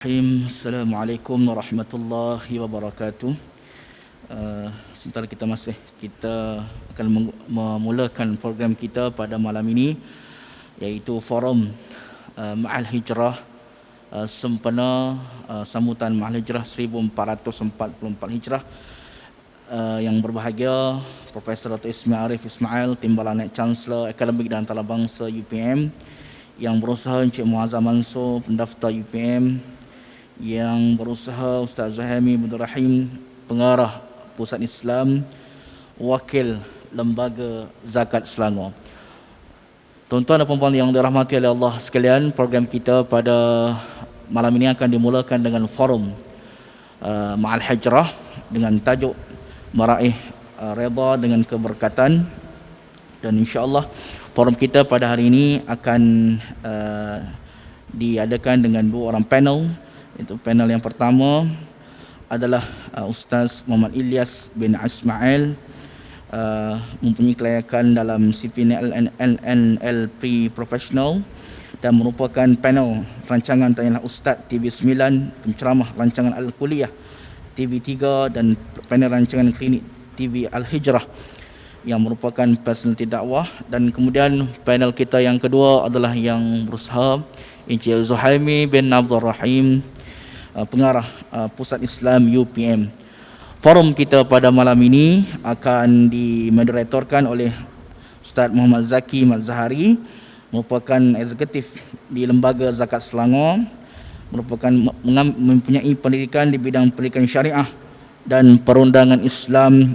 Assalamualaikum warahmatullahi wabarakatuh. Sementara kita akan memulakan program kita pada malam ini, iaitu forum Ma'al Hijrah sempena sambutan Ma'al Hijrah 1444 Hijrah. Yang berbahagia Profesor Dr. Ismail Arif Ismail, Timbalan Naib Chancellor Akademik dan Antarabangsa UPM, yang berusaha Encik Muazzam Mansur, pendaftar UPM, yang berusaha Ustaz Zuhaimi bin Rahim, pengarah Pusat Islam, wakil Lembaga Zakat Selangor. Tuan-tuan dan puan-puan yang dirahmati oleh Allah sekalian, program kita pada malam ini akan dimulakan dengan forum Ma'al Hijrah dengan tajuk Meraih Redha dengan Keberkatan. Dan insya-Allah forum kita pada hari ini akan diadakan dengan dua orang panel. Itu panel yang pertama adalah Ustaz Muhammad Ilyas bin Ismail, mempunyai kelayakan dalam CPNLP Professional dan merupakan panel rancangan Tanyalah Ustaz TV9, penceramah rancangan Al-Kuliah TV3 dan panel rancangan klinik TV Al-Hijrah yang merupakan personaliti dakwah. Dan kemudian panel kita yang kedua adalah yang berusaha Encik Zuhaimi bin Abdul Rahim, pengarah Pusat Islam UPM. Forum kita pada malam ini akan dimoderatorkan oleh Ustaz Muhammad Zaki Mat Zahari, merupakan eksekutif di Lembaga Zakat Selangor, mempunyai pendidikan di bidang pendidikan syariah dan perundangan Islam,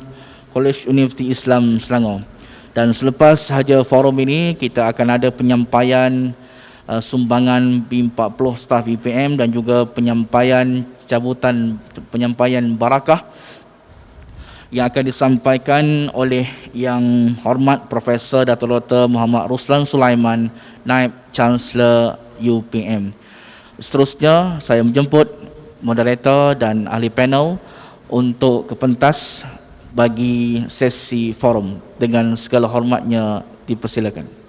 College Universiti Islam Selangor. Dan selepas sahaja forum ini, kita akan ada penyampaian sumbangan B40 staf UPM dan juga penyampaian barakah yang akan disampaikan oleh Yang Hormat Profesor Datuk Dr. Muhammad Ruslan Sulaiman, Naib Chancellor UPM. Seterusnya, saya menjemput moderator dan ahli panel untuk ke pentas bagi sesi forum. Dengan segala hormatnya, dipersilakan.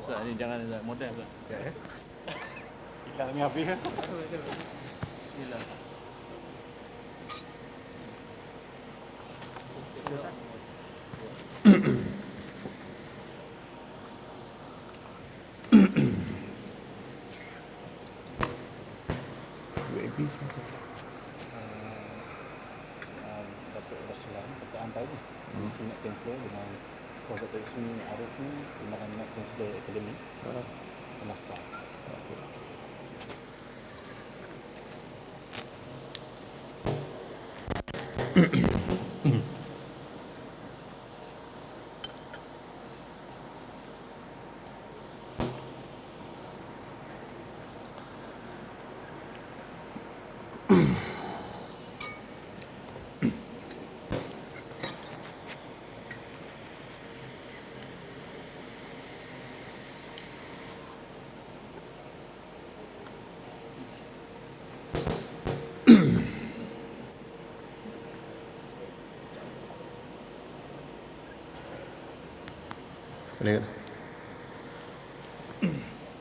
Ustaz, ni jangan model Ustaz. Ya, ya. Iklan ni habis kan? Bismillah. Datuk Rasulullah, Datuk Antai ni, Senior Chancellor dengan Prof. Dr. Ismail Arif ni, Timbalan Naib Chancellor Akademik, pendaftar.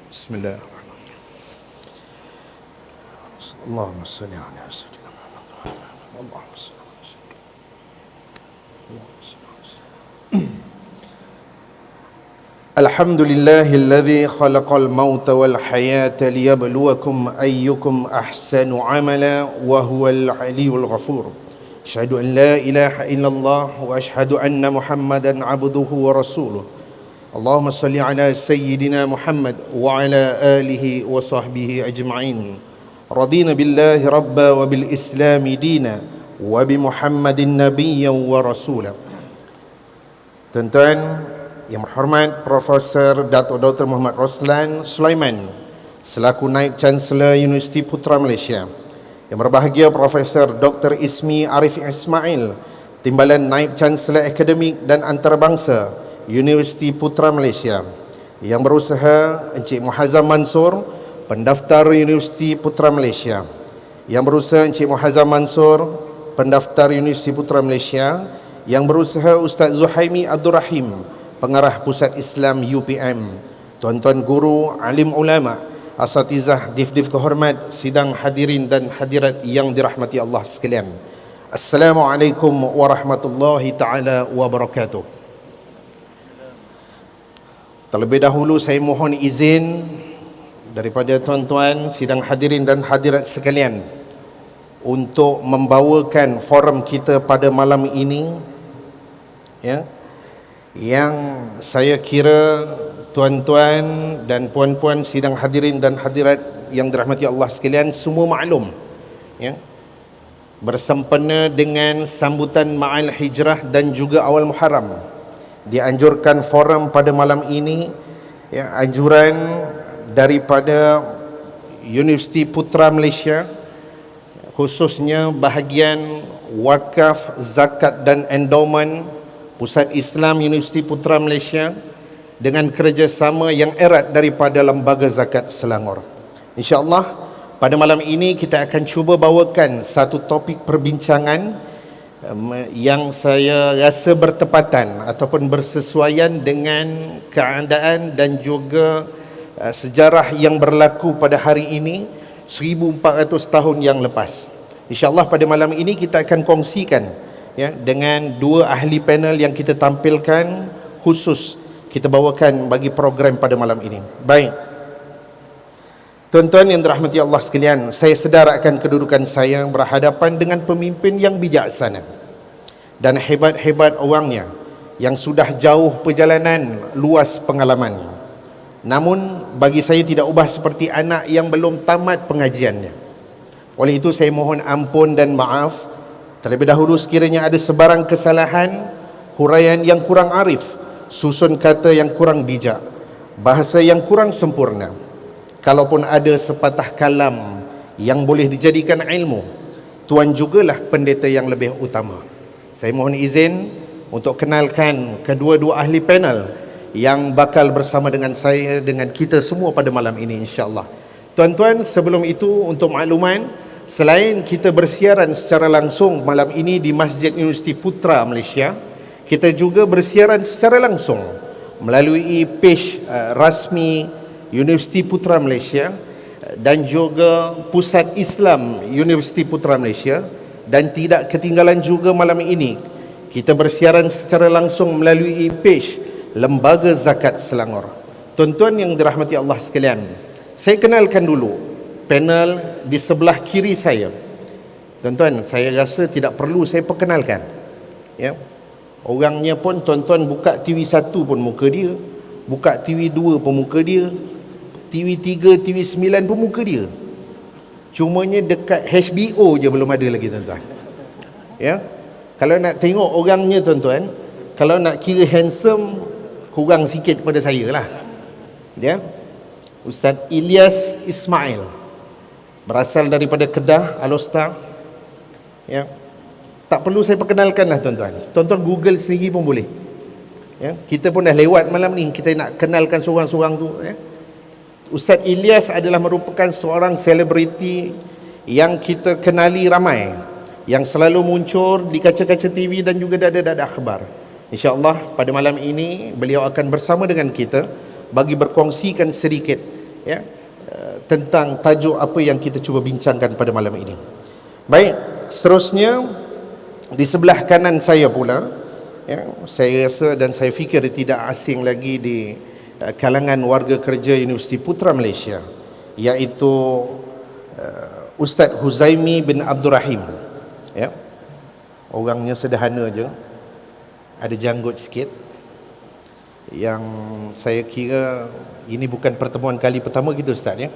Bismillah. Allahumma salli ala sayyidina Muhammad. Allahumma salli ala sayyidina. Alhamdulillahilladzi khalaqal mauta wal hayata liyabluwakum ayyukum ahsanu amala wa huwal aliyyul ghafur. Asyhadu an la ilaha illallah wa asyhadu anna Muhammadan abduhu wa rasuluh. Allahumma salli ala sayyidina Muhammad wa ala alihi wa sahbihi ajma'in. Radina billahi rabba wa bil islami dina wa bi Muhammadin nabiyyan wa rasula. Tuan-tuan yang berhormat, Profesor Datuk Dr. Muhammad Roslan Sulaiman selaku Naib Chancellor Universiti Putra Malaysia. Yang berbahagia Profesor Dr. Ismi Arif Ismail, Timbalan Naib Chancellor Akademik dan Antarabangsa Universiti Putra Malaysia. Yang berusaha Encik Muhazzam Mansur, Pendaftar Universiti Putra Malaysia. Yang berusaha Encik Muhazzam Mansur, Pendaftar Universiti Putra Malaysia. Yang berusaha Ustaz Zuhaimi Abdul Rahim, Pengarah Pusat Islam UPM. Tuan-tuan guru, alim ulama, asatizah, dif-dif kehormat, sidang hadirin dan hadirat yang dirahmati Allah sekalian. Assalamualaikum warahmatullahi taala wabarakatuh. Terlebih dahulu saya mohon izin daripada tuan-tuan sidang hadirin dan hadirat sekalian untuk membawakan forum kita pada malam ini, ya, yang saya kira tuan-tuan dan puan-puan sidang hadirin dan hadirat yang dirahmati Allah sekalian semua maklum, ya, bersempena dengan sambutan Ma'al Hijrah dan juga awal Muharram, dianjurkan forum pada malam ini, ya, anjuran daripada Universiti Putra Malaysia, khususnya bahagian wakaf, zakat dan endowment Pusat Islam Universiti Putra Malaysia, dengan kerjasama yang erat daripada Lembaga Zakat Selangor. InsyaAllah pada malam ini kita akan cuba bawakan satu topik perbincangan yang saya rasa bertepatan ataupun bersesuaian dengan keadaan dan juga sejarah yang berlaku pada hari ini 1400 tahun yang lepas. InsyaAllah pada malam ini kita akan kongsikan, ya, dengan dua ahli panel yang kita tampilkan khusus kita bawakan bagi program pada malam ini. Baik, tuan-tuan yang dirahmati Allah sekalian, saya sedar akan kedudukan saya berhadapan dengan pemimpin yang bijaksana dan hebat-hebat orangnya yang sudah jauh perjalanan, luas pengalaman. Namun bagi saya tidak ubah seperti anak yang belum tamat pengajiannya. Oleh itu saya mohon ampun dan maaf terlebih dahulu sekiranya ada sebarang kesalahan, huraian yang kurang arif, susun kata yang kurang bijak, bahasa yang kurang sempurna. Kalaupun ada sepatah kalam yang boleh dijadikan ilmu, tuan jugalah pendeta yang lebih utama. Saya mohon izin untuk kenalkan kedua-dua ahli panel yang bakal bersama dengan saya, dengan kita semua pada malam ini insya-Allah. Tuan-tuan, sebelum itu untuk makluman, selain kita bersiaran secara langsung malam ini di Masjid Universiti Putra Malaysia, kita juga bersiaran secara langsung melalui page rasmi Universiti Putra Malaysia dan juga Pusat Islam Universiti Putra Malaysia. Dan tidak ketinggalan juga malam ini kita bersiaran secara langsung melalui page Lembaga Zakat Selangor. Tuan-tuan yang dirahmati Allah sekalian, saya kenalkan dulu panel di sebelah kiri saya. Tuan-tuan, saya rasa tidak perlu saya perkenalkan, ya. Orangnya pun tuan-tuan buka TV1 pun muka dia, buka TV2 pun muka dia, TV3, TV9 pun muka dia. Cumanya dekat HBO je belum ada lagi, tuan-tuan. Ya. Kalau nak tengok orangnya, tuan-tuan, kalau nak kira handsome, kurang sikit pada saya lah. Ya. Ustaz Ilyas Ismail, berasal daripada Kedah, Alostar. Ya. Tak perlu saya perkenalkan lah, tuan-tuan. Tuan-tuan Google sendiri pun boleh. Ya. Kita pun dah lewat malam ni, kita nak kenalkan seorang-seorang tu. Ya. Ustaz Ilyas adalah merupakan seorang selebriti yang kita kenali ramai, yang selalu muncul di kaca-kaca TV dan juga dada-dada akhbar. InsyaAllah pada malam ini beliau akan bersama dengan kita bagi berkongsikan sedikit ya, tentang tajuk apa yang kita cuba bincangkan pada malam ini. Baik, seterusnya di sebelah kanan saya pula ya, saya rasa dan saya fikir tidak asing lagi di kalangan warga kerja Universiti Putra Malaysia, iaitu Ustaz Huzaimi bin Abdul Rahim ya. Orangnya sederhana je, ada janggut sikit, yang saya kira ini bukan pertemuan kali pertama kita Ustaz ya.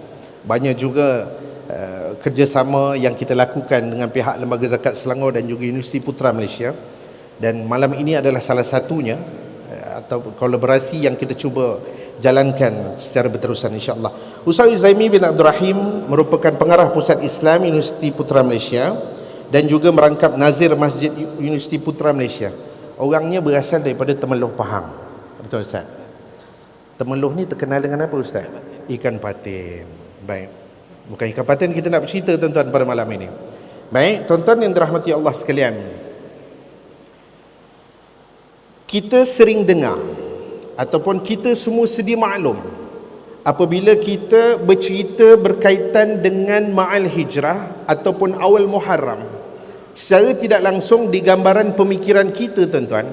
Banyak juga kerjasama yang kita lakukan dengan pihak Lembaga Zakat Selangor dan juga Universiti Putra Malaysia, dan malam ini adalah salah satunya atau kolaborasi yang kita cuba jalankan secara berterusan insya-Allah. Ustaz Huzaimi bin Abdul Rahim merupakan pengarah Pusat Islam Universiti Putra Malaysia dan juga merangkap Nazir Masjid Universiti Putra Malaysia. Orangnya berasal daripada Temeloh Pahang. Betul Ustaz? Temeloh ni terkenal dengan apa Ustaz? Ikan patin. Baik. Bukan ikan patin kita nak bercerita tuan-tuan pada malam ini. Baik, tuan-tuan yang dirahmati Allah sekalian. Kita sering dengar ataupun kita semua sedia maklum apabila kita bercerita berkaitan dengan ma'al hijrah ataupun awal Muharram, secara tidak langsung di gambaran pemikiran kita tuan-tuan,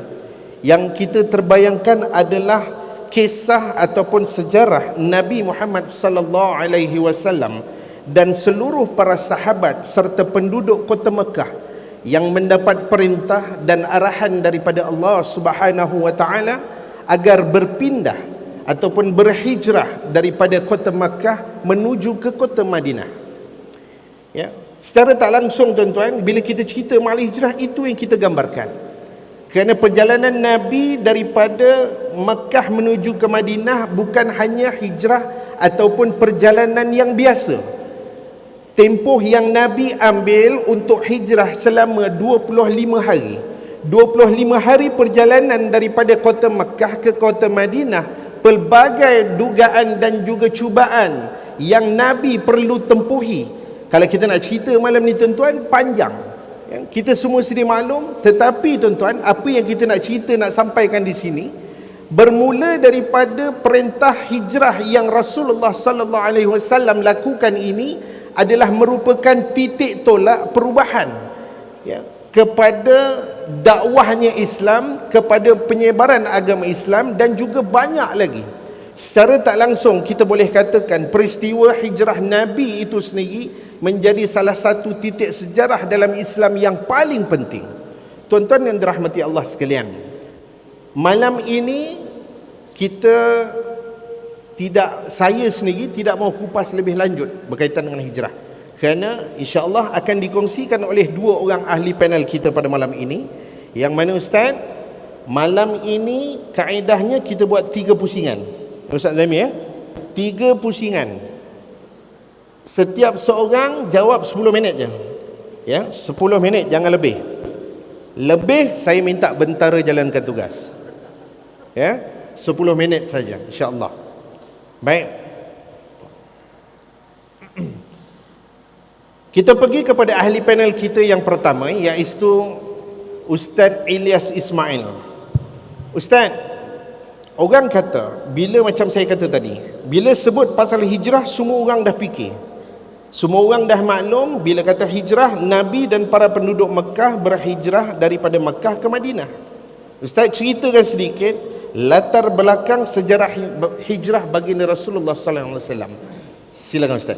yang kita terbayangkan adalah kisah ataupun sejarah Nabi Muhammad sallallahu alaihi wasallam dan seluruh para sahabat serta penduduk kota Mekah yang mendapat perintah dan arahan daripada Allah Subhanahu wa taala agar berpindah ataupun berhijrah daripada kota Makkah menuju ke kota Madinah. Ya, secara tak langsung tuan-tuan, bila kita cerita ma'al hijrah, itu yang kita gambarkan. Kerana perjalanan Nabi daripada Makkah menuju ke Madinah bukan hanya hijrah ataupun perjalanan yang biasa. Tempoh yang Nabi ambil untuk hijrah selama 25 hari. 25 hari perjalanan daripada kota Makkah ke kota Madinah, pelbagai dugaan dan juga cubaan yang Nabi perlu tempuhi. Kalau kita nak cerita malam ni tuan-tuan, panjang ya, kita semua sedia maklum. Tetapi tuan-tuan, apa yang kita nak cerita, nak sampaikan di sini, bermula daripada perintah hijrah yang Rasulullah sallallahu alaihi wasallam lakukan ini adalah merupakan titik tolak perubahan ya, kepada dakwahnya Islam, kepada penyebaran agama Islam, dan juga banyak lagi. Secara tak langsung kita boleh katakan peristiwa hijrah Nabi itu sendiri menjadi salah satu titik sejarah dalam Islam yang paling penting. Tuan-tuan yang dirahmati Allah sekalian, malam ini saya sendiri tidak mahu kupas lebih lanjut berkaitan dengan hijrah, kerana insya-Allah akan dikongsikan oleh dua orang ahli panel kita pada malam ini. Yang mana Ustaz, malam ini kaedahnya kita buat 3 pusingan. Ustaz Zami ya, 3 pusingan. Setiap seorang jawab 10 minit je. Ya, 10 minit, jangan lebih. Lebih saya minta bentara jalankan tugas. Ya, 10 minit saja insya-Allah. Baik. Kita pergi kepada ahli panel kita yang pertama, iaitu Ustaz Ilyas Ismail. Ustaz, orang kata, bila macam saya kata tadi, bila sebut pasal hijrah, semua orang dah fikir, semua orang dah maklum. Bila kata hijrah, Nabi dan para penduduk Mekah berhijrah daripada Mekah ke Madinah. Ustaz ceritakan sedikit latar belakang sejarah hijrah baginda Rasulullah sallallahu alaihi wasallam. Silakan Ustaz.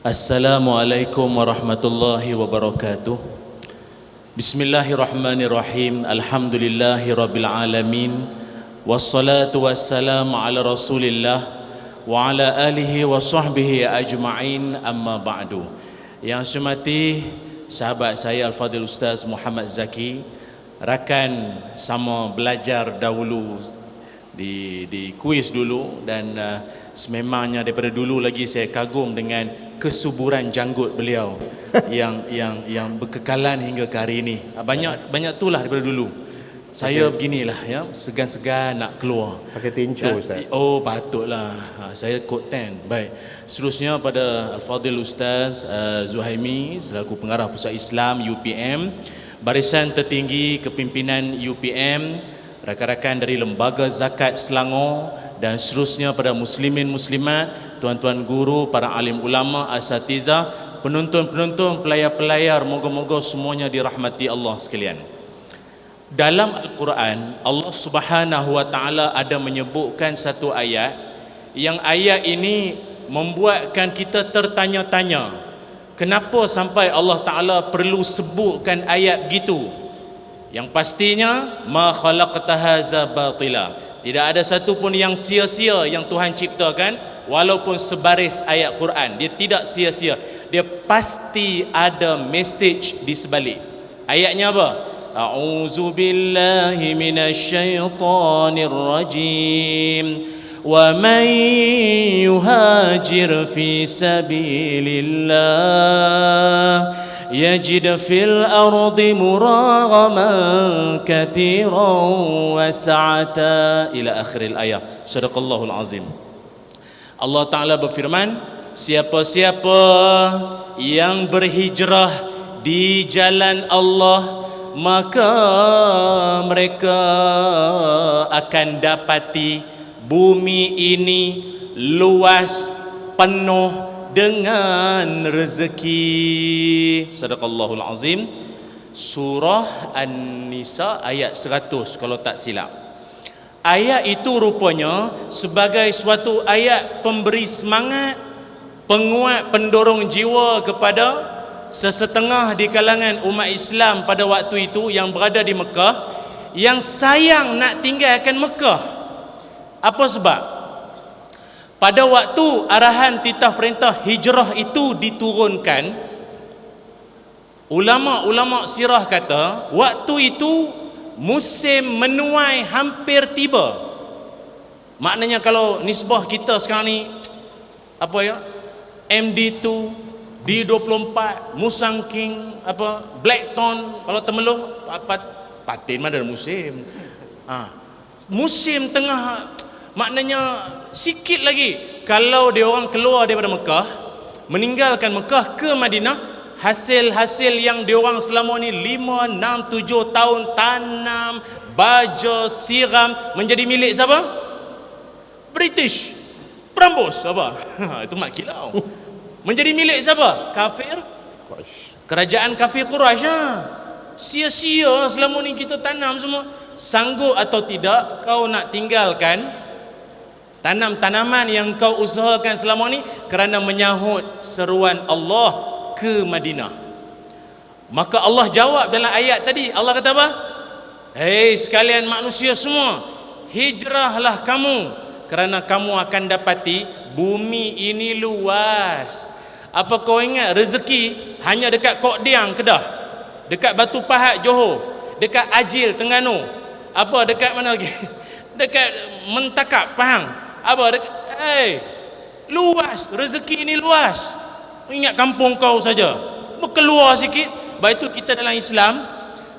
Assalamualaikum warahmatullahi wabarakatuh. Bismillahirrahmanirrahim. Alhamdulillahi rabbil alamin. Wassalatu wassalamu ala Rasulillah wa ala alihi wa sahbihi ajma'in, amma ba'du. Yang saya hormati sahabat saya Al-Fadhil Ustaz Muhammad Zaki, rakan sama belajar dahulu di kuis dulu, dan sememangnya daripada dulu lagi saya kagum dengan kesuburan janggut beliau yang berkekalan hingga ke hari ini. Banyak itulah daripada dulu. Saya beginilah ya, segan-segan nak keluar. Pakai tenco Ustaz. Oh, patutlah. Saya kod 10. Baik. Seterusnya pada Al-Fadhil Ustaz Zuhaimi selaku pengarah Pusat Islam UPM, barisan tertinggi kepimpinan UPM, rakan-rakan dari Lembaga Zakat Selangor dan seterusnya pada muslimin muslimat, tuan-tuan guru, para alim ulama, asatizah, penonton-penonton, pelayar-pelayar, moga-moga semuanya dirahmati Allah sekalian. Dalam Al-Quran, Allah Subhanahu wa taala ada menyebutkan satu ayat yang ayat ini membuatkan kita tertanya-tanya, kenapa sampai Allah Taala perlu sebutkan ayat begitu? Yang pastinya, ma khalaqta hadza batila. Tidak ada satu pun yang sia-sia yang Tuhan ciptakan, walaupun sebaris ayat Quran. Dia tidak sia-sia. Dia pasti ada message di sebalik. Ayatnya apa? A'udzu billahi minasyaitonir rajim. وَمَنْ يُهَاجِرْ فِي سَبِيلِ اللَّهِ يَجِدْ فِي الْأَرْضِ مُرَاغَمًا كَثِيرًا وَسَعَةً إلى آخر الآية. Sadaqallahul azim. Allah Ta'ala berfirman, siapa-siapa yang berhijrah di jalan Allah, maka mereka akan dapati bumi ini luas, penuh dengan rezeki. Sadaqallahul azim. Surah An-Nisa ayat 100 kalau tak silap. Ayat itu rupanya sebagai suatu ayat pemberi semangat, penguat, pendorong jiwa kepada sesetengah di kalangan umat Islam pada waktu itu yang berada di Mekah, yang sayang nak tinggalkan Mekah. Apa sebab? Pada waktu arahan titah perintah hijrah itu diturunkan, ulama-ulama sirah kata waktu itu musim menuai hampir tiba. Maknanya kalau nisbah kita sekarang ni apa ya, MD2, D24, Musang King, apa Blackton, kalau Temeloh patin mana ada musim. Musim tengah, maknanya sikit lagi kalau dia orang keluar daripada Mekah, meninggalkan Mekah ke Madinah, hasil-hasil yang dia orang selama ni 5, 6, 7 tahun tanam, baja, siram menjadi milik siapa? British, Prambos apa? Itu mak kilau. Menjadi milik siapa? Kafir, kerajaan kafir Quraisy. Sia-sia selama ni kita tanam semua. Sanggup atau tidak kau nak tinggalkan tanam-tanaman yang kau usahakan selama ni kerana menyahut seruan Allah ke Madinah? Maka Allah jawab dalam ayat tadi. Allah kata apa? Hei sekalian manusia semua, hijrahlah kamu, kerana kamu akan dapati bumi ini luas. Apa kau ingat rezeki hanya dekat Kok Diang Kedah, dekat Batu Pahat Johor, dekat Ajil Terengganu, apa dekat mana lagi? Dekat Mentakap Pahang. Apa dekat, luas, rezeki ini luas. Ingat kampung kau saja, berkeluar sikit. Baik itu kita dalam Islam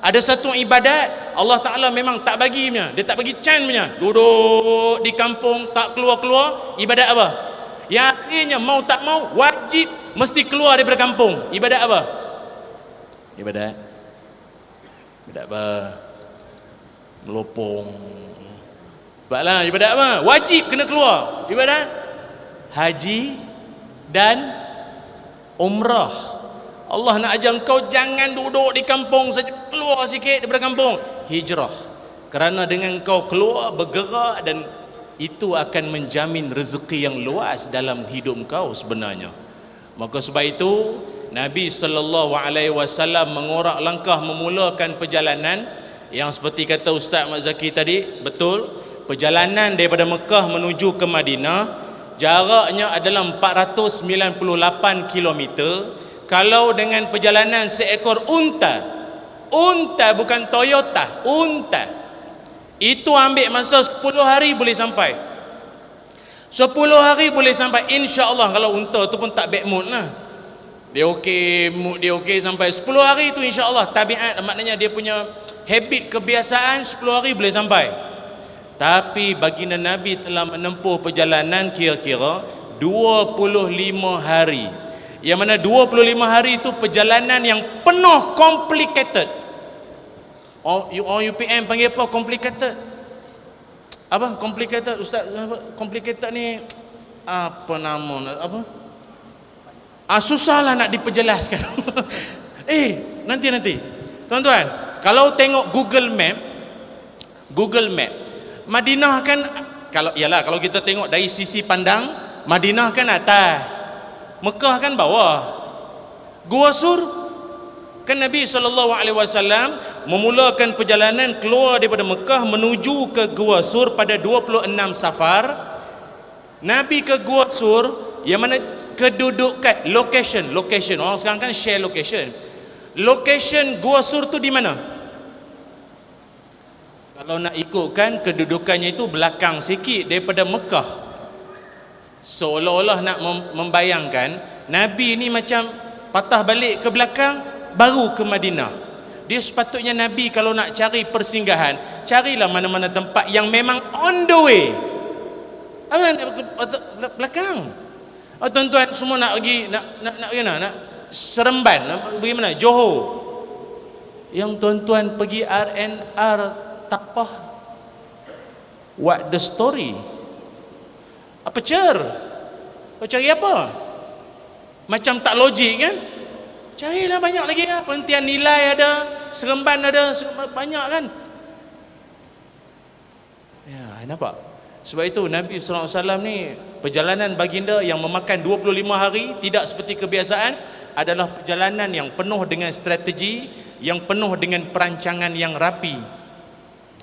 ada satu ibadat Allah Ta'ala memang tak bagi punya. Dia tak bagi can punya. Duduk di kampung tak keluar-keluar. Ibadat apa? Yang akhirnya mau tak mau wajib mesti keluar daripada kampung. Ibadat apa? Ibadat apa? Melopong. Sebablah ibadat apa? Wajib kena keluar. Ibadat haji dan umrah. Allah nak ajar kau jangan duduk di kampung saja, keluar sikit daripada kampung. Hijrah. Kerana dengan kau keluar, bergerak, dan itu akan menjamin rezeki yang luas dalam hidup kau sebenarnya. Maka sebab itu Nabi SAW mengorak langkah memulakan perjalanan yang seperti kata Ustaz Mat Zaki tadi, betul. Perjalanan daripada Mekah menuju ke Madinah jaraknya adalah 498 km. Kalau dengan perjalanan seekor unta bukan Toyota, unta, itu ambil masa 10 hari boleh sampai. 10 hari boleh sampai, insya-Allah. Kalau unta tu pun tak bad mood lah, dia okey, mood dia okey, sampai 10 hari tu insya-Allah. Tabiat maknanya dia punya habit, kebiasaan, 10 hari boleh sampai. Tapi baginda Nabi telah menempuh perjalanan kira-kira 25 hari. Yang mana 25 hari itu perjalanan yang penuh complicated. Orang UPM panggil apa? Complicated. Apa? Complicated, Ustaz, apa? Complicated ni apa nama? Apa? Susahlah nak diperjelaskan. Nanti. Tuan-tuan, kalau tengok Google Map, Madinah kan, kalau kita tengok dari sisi pandang, Madinah kan atas, Mekah kan bawah. Gua Sur kan Nabi SAW memulakan perjalanan keluar daripada Mekah menuju ke Gua Sur pada 26 Safar. Nabi ke Gua Sur yang mana kedudukan location, orang sekarang kan share location Gua Sur tu di mana? Kalau nak ikutkan kedudukannya itu belakang sikit daripada Mekah. Seolah-olah nak membayangkan Nabi ni macam patah balik ke belakang baru ke Madinah. Dia sepatutnya Nabi kalau nak cari persinggahan, carilah mana-mana tempat yang memang on the way. Apa nak belakang? Tuan-tuan semua nak pergi nak Seremban, nak pergi mana? Johor. Yang tuan-tuan pergi RNR Tapah, what the story? Apa cari apa? Macam tak logik kan? Carilah banyak lagi lah. Penghentian nilai ada, Seremban ada, banyak kan? Ya, nampak? Sebab itu Nabi SAW ni perjalanan baginda yang memakan 25 hari, tidak seperti kebiasaan, adalah perjalanan yang penuh dengan strategi, yang penuh dengan perancangan yang rapi.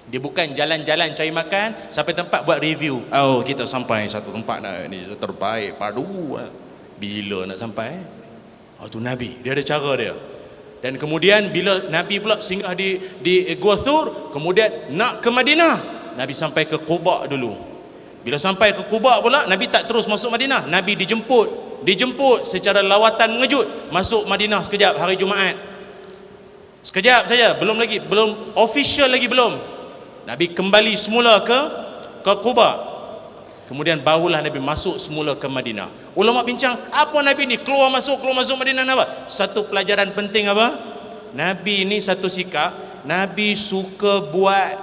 Dia bukan jalan-jalan cari makan sampai tempat buat review. Kita sampai satu tempat dah, ni terbaik, padu. Bila nak sampai? Tu Nabi, dia ada cara dia. Dan kemudian bila Nabi pula singgah di Gua Thur, kemudian nak ke Madinah, Nabi sampai ke Quba dulu. Bila sampai ke Quba pula, Nabi tak terus masuk Madinah. Nabi dijemput secara lawatan mengejut masuk Madinah sekejap hari Jumaat. Sekejap saja, belum official lagi belum. Nabi kembali semula ke Quba. Kemudian barulah Nabi masuk semula ke Madinah. Ulama bincang, apa Nabi ni keluar masuk Madinah apa? Satu pelajaran penting apa? Nabi ni satu sikap, Nabi suka buat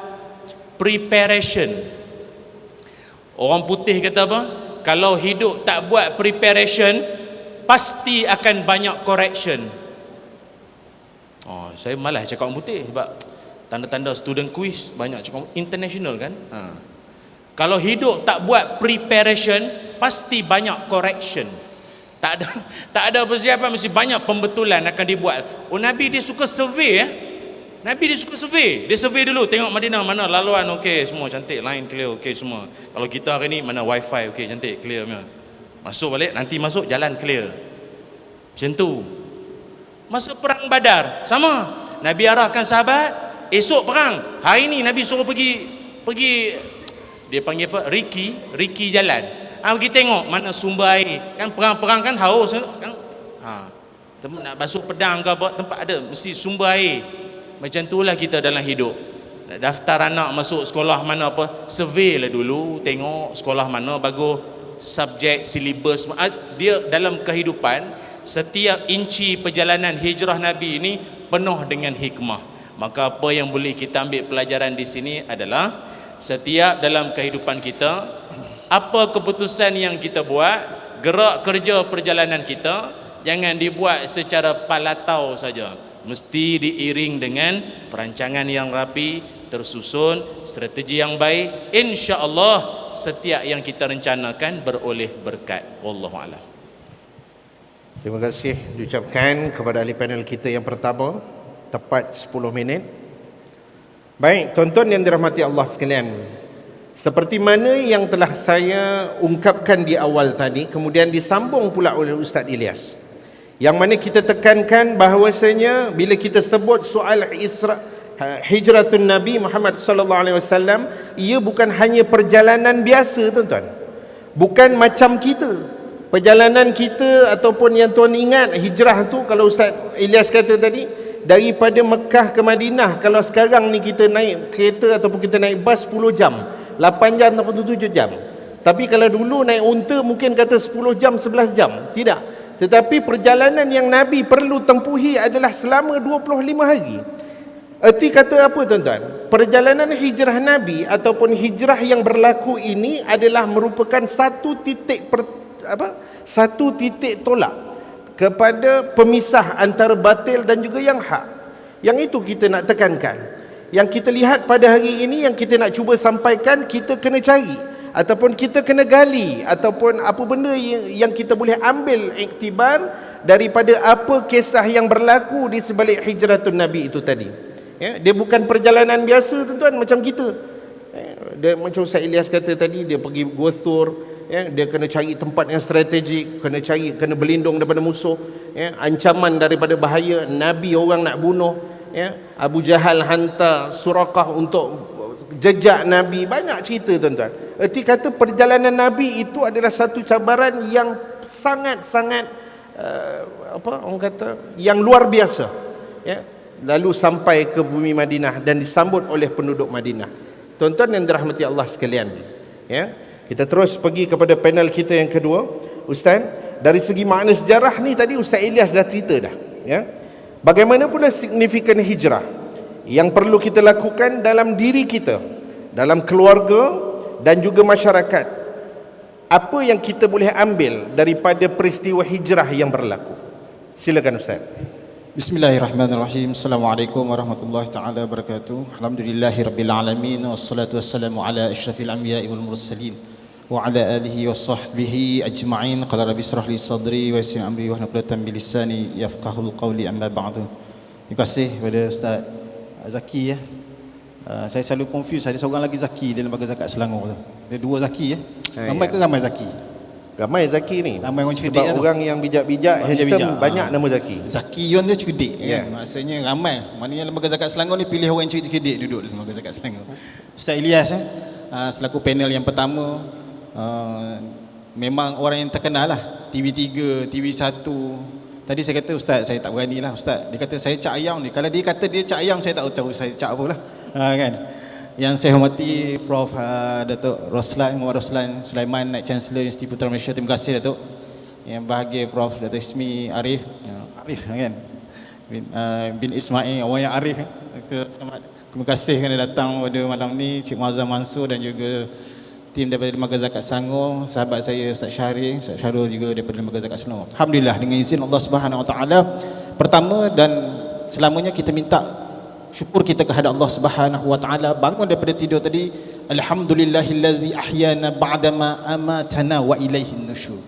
preparation. Orang putih kata apa? Kalau hidup tak buat preparation, pasti akan banyak correction. Saya malas cakap orang putih sebab tanda-tanda student quiz banyak cakap international kan. Kalau hidup tak buat preparation, pasti banyak correction. Tak ada persiapan, mesti banyak pembetulan akan dibuat. Nabi dia suka survey. Nabi dia suka survey. Dia survey dulu, tengok Madinah mana laluan okey, semua cantik, line clear okey semua. Kalau kita hari ni mana wifi okey, cantik, clear punya. Masuk balik, nanti masuk jalan clear. Macam tu. Masa perang Badar sama. Nabi arahkan sahabat, esok perang. Hari ni Nabi suruh pergi dia panggil apa? Riki jalan. Pergi tengok mana sumber air. Kan perang-perang kan haus kan. Nak basuh pedang ke apa, tempat ada mesti sumber air. Macam itulah kita dalam hidup. Nak daftar anak masuk sekolah mana apa, survey lah dulu, tengok sekolah mana bagus, subjek, silibus. Dia dalam kehidupan, setiap inci perjalanan hijrah Nabi ini penuh dengan hikmah. Maka apa yang boleh kita ambil pelajaran di sini adalah setiap dalam kehidupan kita, apa keputusan yang kita buat, gerak kerja perjalanan kita, jangan dibuat secara palatau saja. Mesti diiring dengan perancangan yang rapi, tersusun, strategi yang baik. Insya-Allah setiap yang kita rencanakan beroleh berkat. Wallahu a'lam. Terima kasih diucapkan kepada ahli panel kita yang pertama. Tepat 10 minit. Baik, tuan-tuan yang dirahmati Allah sekalian, seperti mana yang telah saya ungkapkan di awal tadi, kemudian disambung pula oleh Ustaz Ilyas, yang mana kita tekankan bahawasanya bila kita sebut soal hijratun Nabi Muhammad sallallahu alaihi wasallam, ia bukan hanya perjalanan biasa, tuan-tuan. Bukan macam kita. Perjalanan kita ataupun yang tuan ingat hijrah tu, kalau Ustaz Ilyas kata tadi, daripada Mekah ke Madinah, kalau sekarang ni kita naik kereta ataupun kita naik bas 10 jam, 8 jam ataupun 7 jam. Tapi kalau dulu naik unta mungkin kata 10 jam, 11 jam. Tidak. Tetapi perjalanan yang Nabi perlu tempuhi adalah selama 25 hari. Erti kata apa tuan-tuan? Perjalanan hijrah Nabi ataupun hijrah yang berlaku ini adalah merupakan satu titik tolak kepada pemisah antara batil dan juga yang hak. Yang itu kita nak tekankan. Yang kita lihat pada hari ini, yang kita nak cuba sampaikan, kita kena cari ataupun kita kena gali ataupun apa benda yang kita boleh ambil iktibar daripada apa kisah yang berlaku di sebalik hijratun Nabi itu tadi. Ya, dia bukan perjalanan biasa tuan-tuan macam kita. Dia macam Ustaz Ilyas kata tadi, dia pergi Gothur, ya, dia kena cari tempat yang strategik, kena berlindung daripada musuh, ya, ancaman daripada bahaya, Nabi orang nak bunuh, ya, Abu Jahal hantar Suraqah untuk jejak Nabi, banyak cerita tuan-tuan. Erti kata perjalanan Nabi itu adalah satu cabaran yang sangat-sangat orang kata yang luar biasa, ya. Lalu sampai ke bumi Madinah dan disambut oleh penduduk Madinah. Tuan-tuan yang dirahmati Allah sekalian, ya, kita terus pergi kepada panel kita yang kedua. Ustaz, dari segi makna sejarah ni tadi Ustaz Ilyas dah cerita dah, ya. Bagaimana pula signifikan hijrah yang perlu kita lakukan dalam diri kita, dalam keluarga dan juga masyarakat. Apa yang kita boleh ambil daripada peristiwa hijrah yang berlaku? Silakan Ustaz. Bismillahirrahmanirrahim. Assalamualaikum warahmatullahi taala wabarakatuh. Alhamdulillahirabbil alamin wassalatu wassalamu ala asyrafil anbiya'i wal mursalin wa ala alihi washabbihi ajma'in. Qala rabbi israh li sadri wa yassir amri wahlul 'uqdatam min lisani yafqahul qawli, amma ba'du. Terima kasih kepada Ustaz Zaki, ya. Saya selalu confuse, ada seorang lagi Zaki dalam lembaga zakat Selangor tu. Ada dua Zaki, ya. Ramai ke ramai Zaki? Ramai Zaki ni. Ramai orang cerdik. Sebab orang yang bijak-bijak, handsome, banyak nama Zaki. Zaki Yon dia cerdik, kan? Maksudnya ramai. Maknanya lembaga zakat Selangor ni pilih orang yang cerdik duduk di lembaga zakat Selangor. Ustaz Ilyas, selaku panel yang pertama, memang orang yang terkenal lah. TV3, TV1. Tadi saya kata, Ustaz, saya tak berani lah Ustaz. Dia kata saya cak ayam ni. Kalau dia kata dia cak ayam, saya tak tahu saya cak apa lah, kan? Yang saya hormati Prof. Datuk Muhammad Roslan Sulaiman, Naib Chancellor Universiti Putra Malaysia. Terima kasih Datuk. Yang bahagia Prof. Datuk Ismi Arif, kan, bin Ismail, orang yang Arif. Terima kasih kerana datang pada malam ni, Cik Muazzam Mansur dan juga tim daripada Lembaga Zakat Selangor, sahabat saya Ustaz Syahrir, Ustaz Syarul juga daripada Lembaga Zakat Selangor. Alhamdulillah, dengan izin Allah Subhanahu Wa Taala, pertama dan selamanya kita minta syukur kita kepada Allah Subhanahu Wa Taala. Bangun daripada tidur tadi, alhamdulillahillazi ahyana ba'dama amatana wa ilaihin nusyur.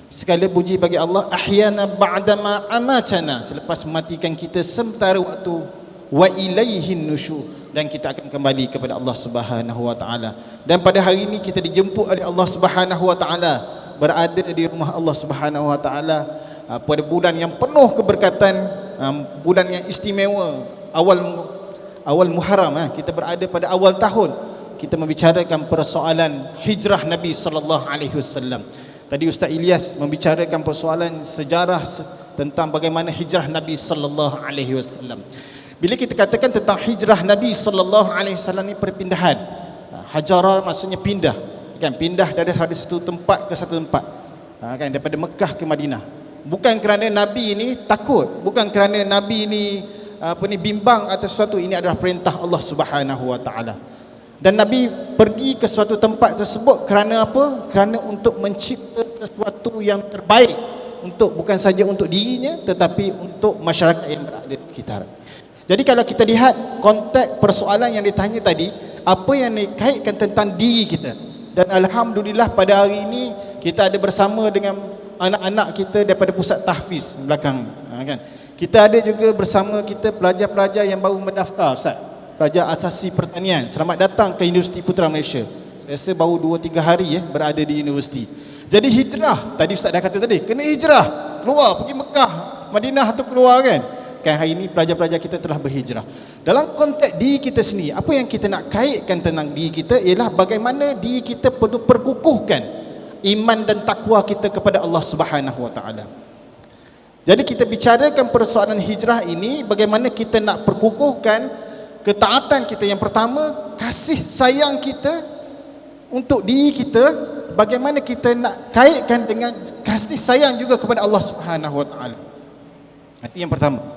Segala puji bagi Allah, ahyana ba'dama amatana, selepas mematikan kita sementara waktu, wa ilaihin nusyur, dan kita akan kembali kepada Allah Subhanahu Wa Taala. Dan pada hari ini kita dijemput oleh Allah Subhanahu Wa Taala, berada di rumah Allah Subhanahu Wa Taala pada bulan yang penuh keberkatan, bulan yang istimewa, awal Muharram. Kita berada pada awal tahun, kita membicarakan persoalan hijrah Nabi sallallahu alaihi wasallam. Tadi Ustaz Ilyas membicarakan persoalan sejarah tentang bagaimana hijrah Nabi sallallahu alaihi wasallam. Bila kita katakan tentang hijrah Nabi sallallahu alaihi wasallam ni perpindahan. Hajara maksudnya pindah, kan, pindah dari satu tempat ke satu tempat, kan, daripada Mekah ke Madinah. Bukan kerana Nabi ini takut, bukan kerana Nabi ini bimbang atas sesuatu. Ini adalah perintah Allah Subhanahu Wa Taala. Dan Nabi pergi ke suatu tempat tersebut kerana apa? Kerana untuk mencipta sesuatu yang terbaik, untuk bukan saja untuk dirinya tetapi untuk masyarakat yang berada di sekitar. Jadi kalau kita lihat konteks persoalan yang ditanya tadi, apa yang dikaitkan tentang diri kita. Dan alhamdulillah pada hari ini kita ada bersama dengan anak-anak kita daripada pusat tahfiz belakang, kan. Kita ada juga bersama kita pelajar-pelajar yang baru mendaftar, Ustaz. Pelajar asasi pertanian. Selamat datang ke Universiti Putra Malaysia. Saya rasa baru 2-3 hari berada di universiti. Jadi hijrah, tadi Ustaz dah kata tadi, kena hijrah, keluar pergi Mekah, Madinah atau keluar, kan. Kan hari ini pelajar-pelajar kita telah berhijrah. Dalam konteks diri kita sendiri, apa yang kita nak kaitkan tentang diri kita ialah bagaimana diri kita perlu perkukuhkan iman dan takwa kita kepada Allah Subhanahu Wa Taala. Jadi kita bicarakan persoalan hijrah ini, bagaimana kita nak perkukuhkan ketaatan kita. Yang pertama, kasih sayang kita untuk diri kita, bagaimana kita nak kaitkan dengan kasih sayang juga kepada Allah Subhanahu Wa Taala. Itu yang pertama.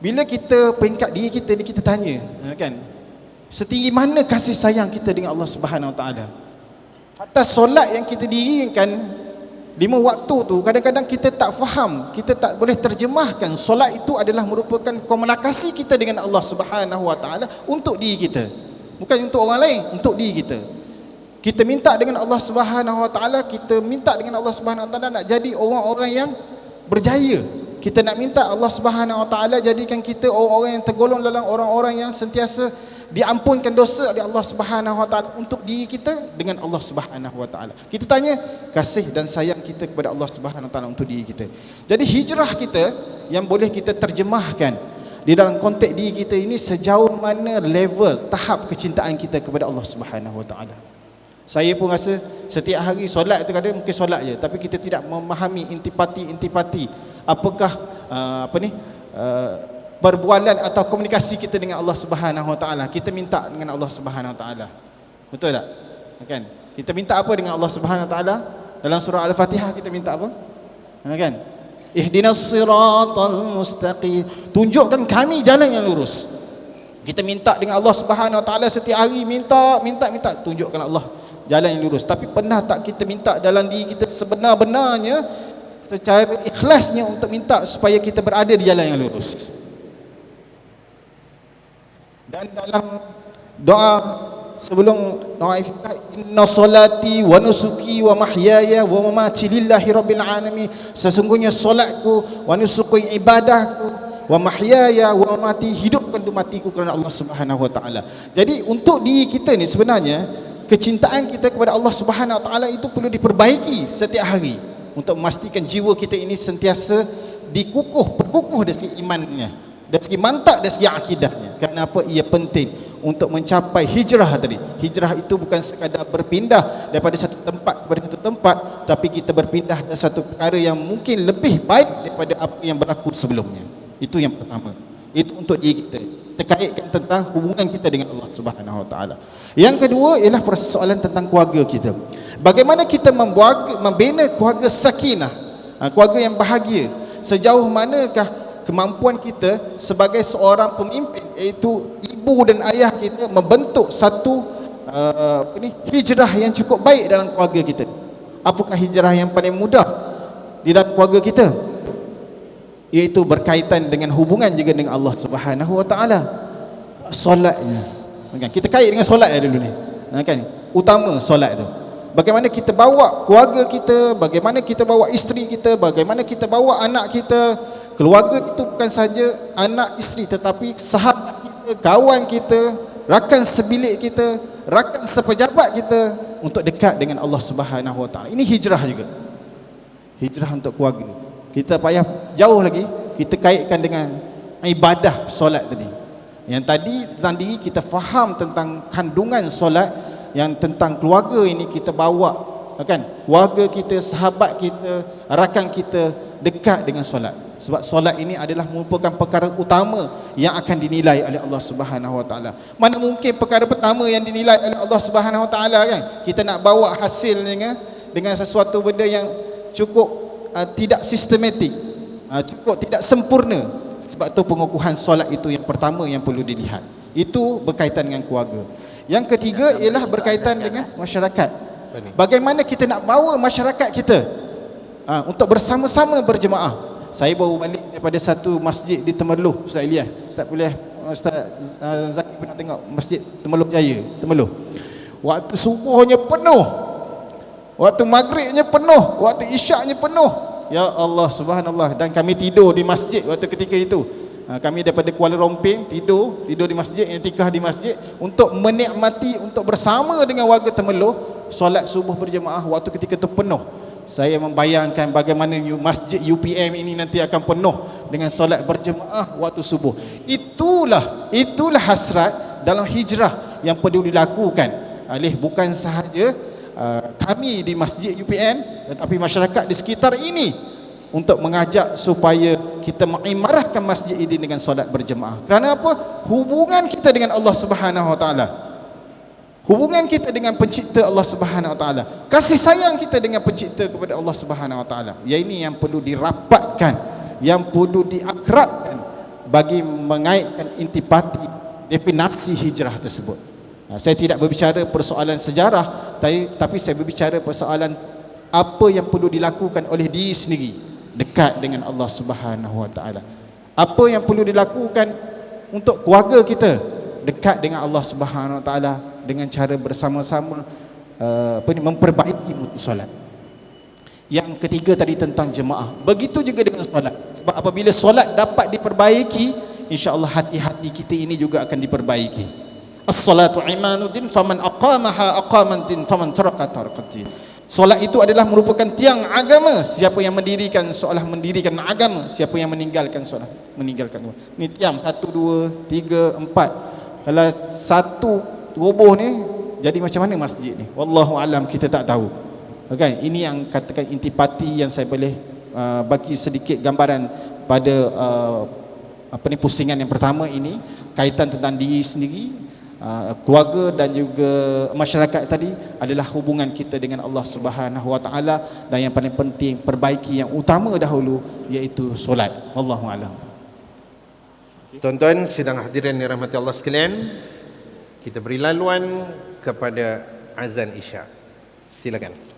Bila kita peringkat diri kita ni, kita tanya, kan, setinggi mana kasih sayang kita dengan Allah Subhanahu Wa Taala. Atas solat yang kita dirikan 5 waktu tu, kadang-kadang kita tak faham, kita tak boleh terjemahkan solat itu adalah merupakan komunikasi kita dengan Allah Subhanahu Wa Taala untuk diri kita, bukan untuk orang lain, untuk diri kita. Kita minta dengan Allah Subhanahu Wa Taala, kita minta dengan Allah Subhanahu Wa Taala nak jadi orang-orang yang berjaya. Kita nak minta Allah Subhanahu Wa Taala jadikan kita orang-orang yang tergolong dalam orang-orang yang sentiasa diampunkan dosa oleh Allah Subhanahu Wa Taala untuk diri kita dengan Allah Subhanahu Wa Taala. Kita tanya kasih dan sayang kita kepada Allah Subhanahu Wa Taala untuk diri kita. Jadi hijrah kita yang boleh kita terjemahkan di dalam konteks diri kita ini, sejauh mana level tahap kecintaan kita kepada Allah Subhanahu Wa Taala. Saya pun rasa setiap hari solat tu kadang mungkin solat je, tapi kita tidak memahami intipati apakah perbualan atau komunikasi kita dengan Allah Subhanahu Wa Taala. Kita minta dengan Allah Subhanahu Wa Taala. Betul tak? Kan? Kita minta apa dengan Allah Subhanahu Wa Taala? Dalam surah Al-Fatihah kita minta apa? Kan? Ihdinas siratal mustaqim. Tunjukkan kami jalan yang lurus. Kita minta dengan Allah Subhanahu Wa Taala setiap hari, minta, tunjukkan Allah jalan yang lurus. Tapi pernah tak kita minta dalam diri kita sebenar-benarnya, secara ikhlasnya untuk minta supaya kita berada di jalan yang lurus? Dan dalam doa sebelum doa iftitah, inna salati wa nusuki wa mahyaya wa mamati lillahi rabbil alamin, sesungguhnya solatku, wa nusuki ibadahku, wa mahyaya wa mamati, hidupkan tu matiku kerana Allah Subhanahu Wa Taala. Jadi untuk diri kita ni sebenarnya kecintaan kita kepada Allah Subhanahu Wa Taala itu perlu diperbaiki setiap hari untuk memastikan jiwa kita ini sentiasa berkukuh dari segi imannya, dari segi mantak, dari segi akidahnya. Kenapa ia penting untuk mencapai hijrah tadi? Hijrah itu bukan sekadar berpindah daripada satu tempat kepada satu tempat, tapi kita berpindah dari satu perkara yang mungkin lebih baik daripada apa yang berlaku sebelumnya. Itu yang pertama. Itu untuk diri kita, terkaitkan tentang hubungan kita dengan Allah Subhanahu Wa Taala. Yang kedua ialah persoalan tentang keluarga kita. Bagaimana kita membina keluarga sakinah, keluarga yang bahagia? Sejauh manakah kemampuan kita sebagai seorang pemimpin, iaitu ibu dan ayah kita, membentuk satu hijrah yang cukup baik dalam keluarga kita? Apakah hijrah yang paling mudah di dalam keluarga kita? Iaitu berkaitan dengan hubungan juga dengan Allah Subhanahu Wa Taala. Solatnya, kita kait dengan solat dulu ni, kan? Utama solat tu. Bagaimana kita bawa keluarga kita, bagaimana kita bawa isteri kita, bagaimana kita bawa anak kita. Keluarga itu bukan saja anak isteri, tetapi sahabat kita, kawan kita, rakan sebilik kita, rakan sepejabat kita, untuk dekat dengan Allah Subhanahu Wa Taala. Ini hijrah juga. Hijrah untuk keluarga. Kita payah jauh lagi, kita kaitkan dengan ibadah solat tadi. Yang tadi tentang diri, kita faham tentang kandungan solat. Yang tentang keluarga ini kita bawa, kan, keluarga kita, sahabat kita, rakan kita dekat dengan solat. Sebab solat ini adalah merupakan perkara utama yang akan dinilai oleh Allah Subhanahu Wa Taala. Mana mungkin perkara pertama yang dinilai oleh Allah Subhanahu Wa Taala, kan? Kita nak bawa hasilnya dengan sesuatu benda yang cukup tidak sistematik, cukup tidak sempurna. Sebab tu pengukuhan solat itu yang pertama yang perlu dilihat. Itu berkaitan dengan keluarga. Yang ketiga ialah berkaitan dengan masyarakat. Bagaimana kita nak bawa masyarakat kita untuk bersama-sama berjemaah. Saya baru balik daripada satu masjid di Temerloh, Ustaz Ilyas. Ustaz Zaki pernah tengok masjid Temerloh Jaya, Temerloh. Waktu subuhnya penuh, waktu maghribnya penuh, waktu isyaknya penuh. Ya Allah, subhanallah. Dan kami tidur di masjid waktu ketika itu. Kami daripada Kuala Romping tidur di masjid, i'tikaf di masjid untuk menikmati, untuk bersama dengan warga Temerloh solat subuh berjemaah. Waktu ketika itu penuh. Saya membayangkan bagaimana masjid UPM ini nanti akan penuh dengan solat berjemaah waktu subuh. Itulah hasrat dalam hijrah yang perlu dilakukan oleh bukan sahaja kami di masjid UPN, tetapi masyarakat di sekitar ini, untuk mengajak supaya kita mengimarahkan masjid ini dengan solat berjemaah. Kerana apa? Hubungan kita dengan Allah Subhanahu Wa Taala, hubungan kita dengan pencipta Allah Subhanahu Wa Taala, kasih sayang kita dengan pencipta kepada Allah Subhanahu Wa Taala, yang ini yang perlu dirapatkan, yang perlu diakrabkan bagi mengaitkan intipati definisi hijrah tersebut. Saya tidak berbicara persoalan sejarah, tapi saya berbicara persoalan apa yang perlu dilakukan oleh diri sendiri dekat dengan Allah Subhanahu Wa Taala. Apa yang perlu dilakukan untuk keluarga kita dekat dengan Allah Subhanahu Wa Taala dengan cara bersama-sama memperbaiki mutu solat. Yang ketiga tadi tentang jemaah. Begitu juga dengan solat. Sebab apabila solat dapat diperbaiki, insya-Allah hati-hati kita ini juga akan diperbaiki. As-salatu imanuddin faman aqamaha aqamantin faman taraka tarakatin. Solat itu adalah merupakan tiang agama. Siapa yang mendirikan solat mendirikan agama, siapa yang meninggalkan solat meninggalkan agama. Ni tiang 1 2 3 4. Kalau satu roboh ni jadi macam mana masjid ni? Wallahu alam, kita tak tahu. Okay, ini yang katakan intipati yang saya boleh bagi sedikit gambaran pada pusingan yang pertama ini, kaitan tentang diri sendiri, keluarga dan juga masyarakat tadi adalah hubungan kita dengan Allah Subhanahu Wa Taala, dan yang paling penting perbaiki yang utama dahulu iaitu solat. Wallahu alam. Tuan-tuan sidang hadirin yang dirahmati Allah sekalian, kita beri laluan kepada azan Isya. Silakan.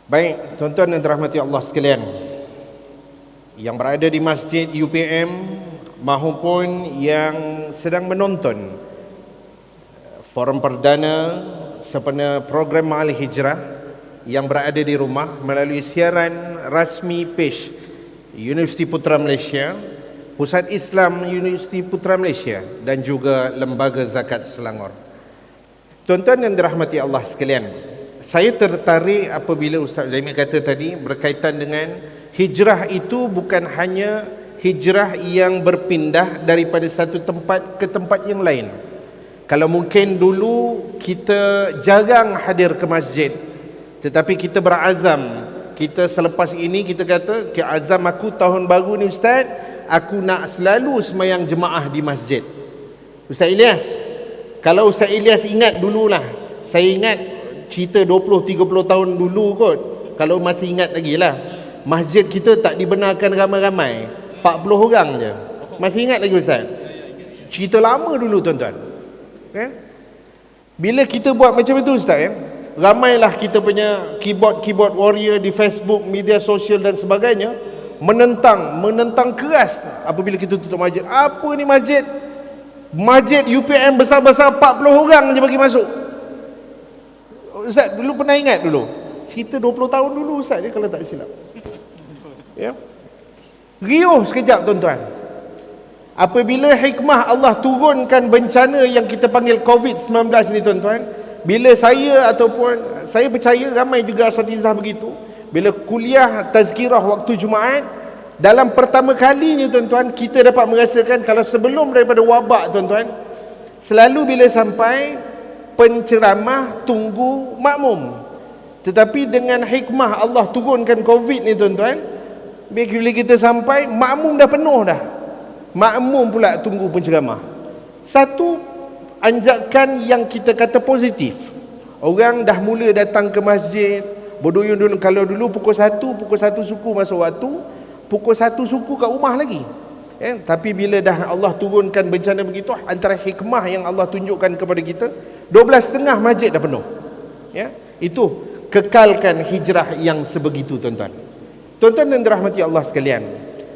Baik, tuan-tuan dan dirahmati Allah sekalian, yang berada di Masjid UPM maupun yang sedang menonton forum perdana sempena program Ma'al Hijrah yang berada di rumah melalui siaran rasmi page Universiti Putra Malaysia, Pusat Islam Universiti Putra Malaysia dan juga Lembaga Zakat Selangor. Tuan-tuan yang dirahmati Allah sekalian, saya tertarik apabila Ustaz Zaimil kata tadi berkaitan dengan hijrah itu bukan hanya hijrah yang berpindah daripada satu tempat ke tempat yang lain. Kalau mungkin dulu kita jarang hadir ke masjid, tetapi kita berazam, kita selepas ini kita kata, azam aku tahun baru ni Ustaz, aku nak selalu sembahyang jemaah di masjid. Ustaz Ilyas, kalau Ustaz Ilyas ingat dululah, saya ingat cerita 20-30 tahun dulu kot, kalau masih ingat lagi lah, masjid kita tak dibenarkan ramai-ramai, 40 orang je. Masih ingat lagi Ustaz? Cerita lama dulu tuan-tuan. Bila kita buat macam itu Ustaz, ramailah kita punya keyboard warrior di Facebook, media sosial dan sebagainya menentang keras apabila kita tutup masjid. Apa ni masjid? Masjid UPM besar-besar 40 orang je bagi masuk. Ustaz dulu pernah ingat dulu? Cerita 20 tahun dulu Ustaz dia kalau tak silap. Ya. Riuh sekejap tuan-tuan. Apabila hikmah Allah turunkan bencana yang kita panggil COVID-19 ni tuan-tuan, bila saya ataupun saya percaya ramai juga asatizah begitu, bila kuliah tazkirah waktu Jumaat, dalam pertama kalinya tuan-tuan kita dapat merasakan kalau sebelum daripada wabak tuan-tuan, selalu bila sampai penceramah tunggu makmum. Tetapi dengan hikmah Allah turunkan COVID ni tuan-tuan, bila kita sampai makmum dah penuh dah. Makmum pula tunggu penceramah. Satu anjakan yang kita kata positif. Orang dah mula datang ke masjid, berduyun dulu. Kalau dulu pukul 1 suku masuk waktu, pukul 1 suku kat rumah lagi. Tapi bila dah Allah turunkan bencana begitu, antara hikmah yang Allah tunjukkan kepada kita, 12.30 masjid dah penuh. Itu kekalkan hijrah yang sebegitu tuan-tuan. Tuan-tuan dan dirahmati Allah sekalian,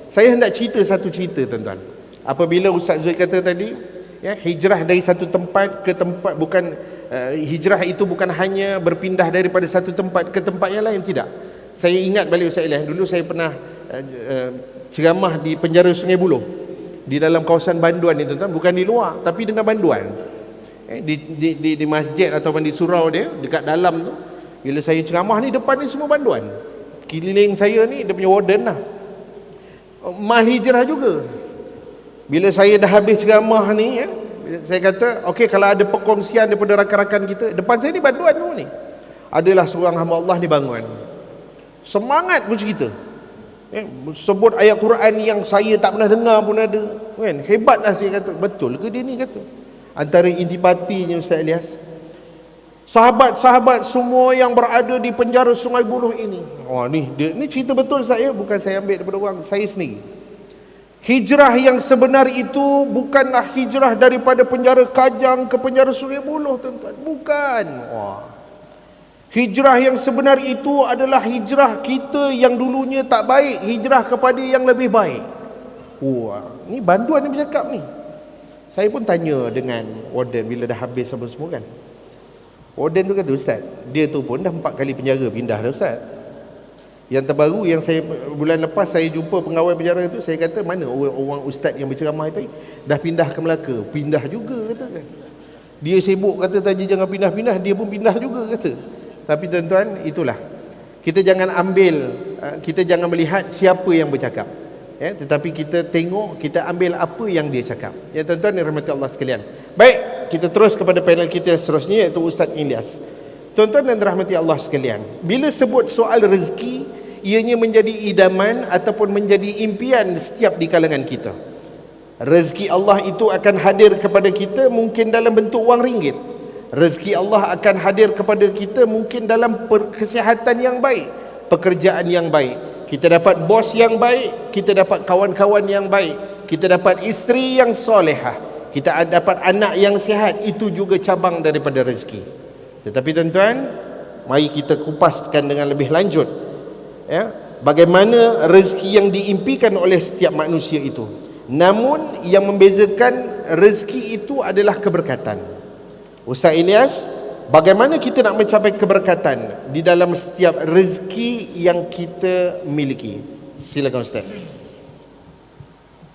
saya hendak cerita satu cerita tuan-tuan. Apabila Ustaz Zul kata tadi, hijrah dari satu tempat ke tempat, bukan hijrah itu bukan hanya berpindah daripada satu tempat ke tempat yang lain, tidak. Saya ingat balik Ustaz Ilyas, dulu saya pernah ceramah di penjara Sungai Buloh, di dalam kawasan Banduan ni tuan-tuan, bukan di luar tapi dengan Banduan. Di masjid ataupun di surau dia dekat dalam tu, bila saya ceramah ni, depan ni semua Banduan. Keliling saya ni dia punya warden lah. Ma'al Hijrah juga. Bila saya dah habis ceramah ni, saya kata, okey, kalau ada perkongsian daripada rakan-rakan kita, depan saya ni Banduan tu ni, adalah seorang hamba Allah ni bangun, semangat pun cerita, sebut ayat Quran yang saya tak pernah dengar pun ada, kan? Hebatlah, saya kata, betul ke dia ni? Kata antara intipatinya Ustaz Ilyas, sahabat-sahabat semua yang berada di penjara Sungai Buloh ini. Ni cerita betul saya, bukan saya ambil daripada orang, saya sendiri. Hijrah yang sebenar itu bukanlah hijrah daripada penjara Kajang ke penjara Sungai Buloh tuan-tuan, bukan. Hijrah yang sebenar itu adalah hijrah kita yang dulunya tak baik, hijrah kepada yang lebih baik. Ni Banduan ni bercakap ni. Saya pun tanya dengan warden bila dah habis apa semua kan. Warden tu kata, Ustaz, dia tu pun dah 4 kali penjara pindah dah Ustaz. Yang terbaru yang saya bulan lepas saya jumpa pengawal penjara tu, saya kata, mana orang ustaz yang berceramah tadi? Dah pindah ke Melaka. Pindah juga kata kan. Dia sibuk kata tadi jangan pindah-pindah, dia pun pindah juga kata. Tapi tuan-tuan, itulah. Kita jangan kita jangan melihat siapa yang bercakap. Tetapi kita tengok, kita ambil apa yang dia cakap. Ya tuan-tuan yang rahmati Allah sekalian. Baik, kita terus kepada panel kita seterusnya, iaitu Ustaz Ilyas. Tuan-tuan dan rahmati Allah sekalian, bila sebut soal rezeki, ianya menjadi idaman ataupun menjadi impian setiap di kalangan kita. Rezeki Allah itu akan hadir kepada kita mungkin dalam bentuk wang ringgit. Rezeki Allah akan hadir kepada kita mungkin dalam kesihatan yang baik, pekerjaan yang baik. Kita dapat bos yang baik, kita dapat kawan-kawan yang baik, kita dapat isteri yang solehah, kita dapat anak yang sihat. Itu juga cabang daripada rezeki. Tetapi tuan-tuan, mari kita kupaskan dengan lebih lanjut, ya, bagaimana rezeki yang diimpikan oleh setiap manusia itu. Namun yang membezakan rezeki itu adalah keberkatan. Ustaz Ilyas, bagaimana kita nak mencapai keberkatan di dalam setiap rezeki yang kita miliki? Silakan Ustaz.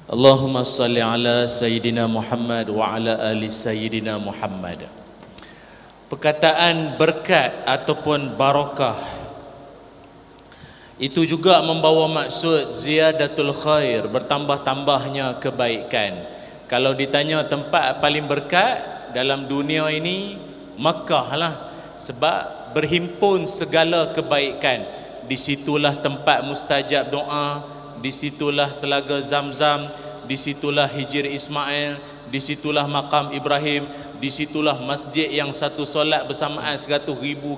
Allahumma salli ala Sayyidina Muhammad wa ala ali Sayyidina Muhammad. Perkataan berkat ataupun barakah itu juga membawa maksud ziyadatul khair, bertambah-tambahnya kebaikan. Kalau ditanya tempat paling berkat dalam dunia ini, Makkah lah, sebab berhimpun segala kebaikan. Disitulah tempat mustajab doa, disitulah telaga Zamzam, disitulah Hijr Ismail, disitulah makam Ibrahim, disitulah masjid yang satu solat bersamaan 100,000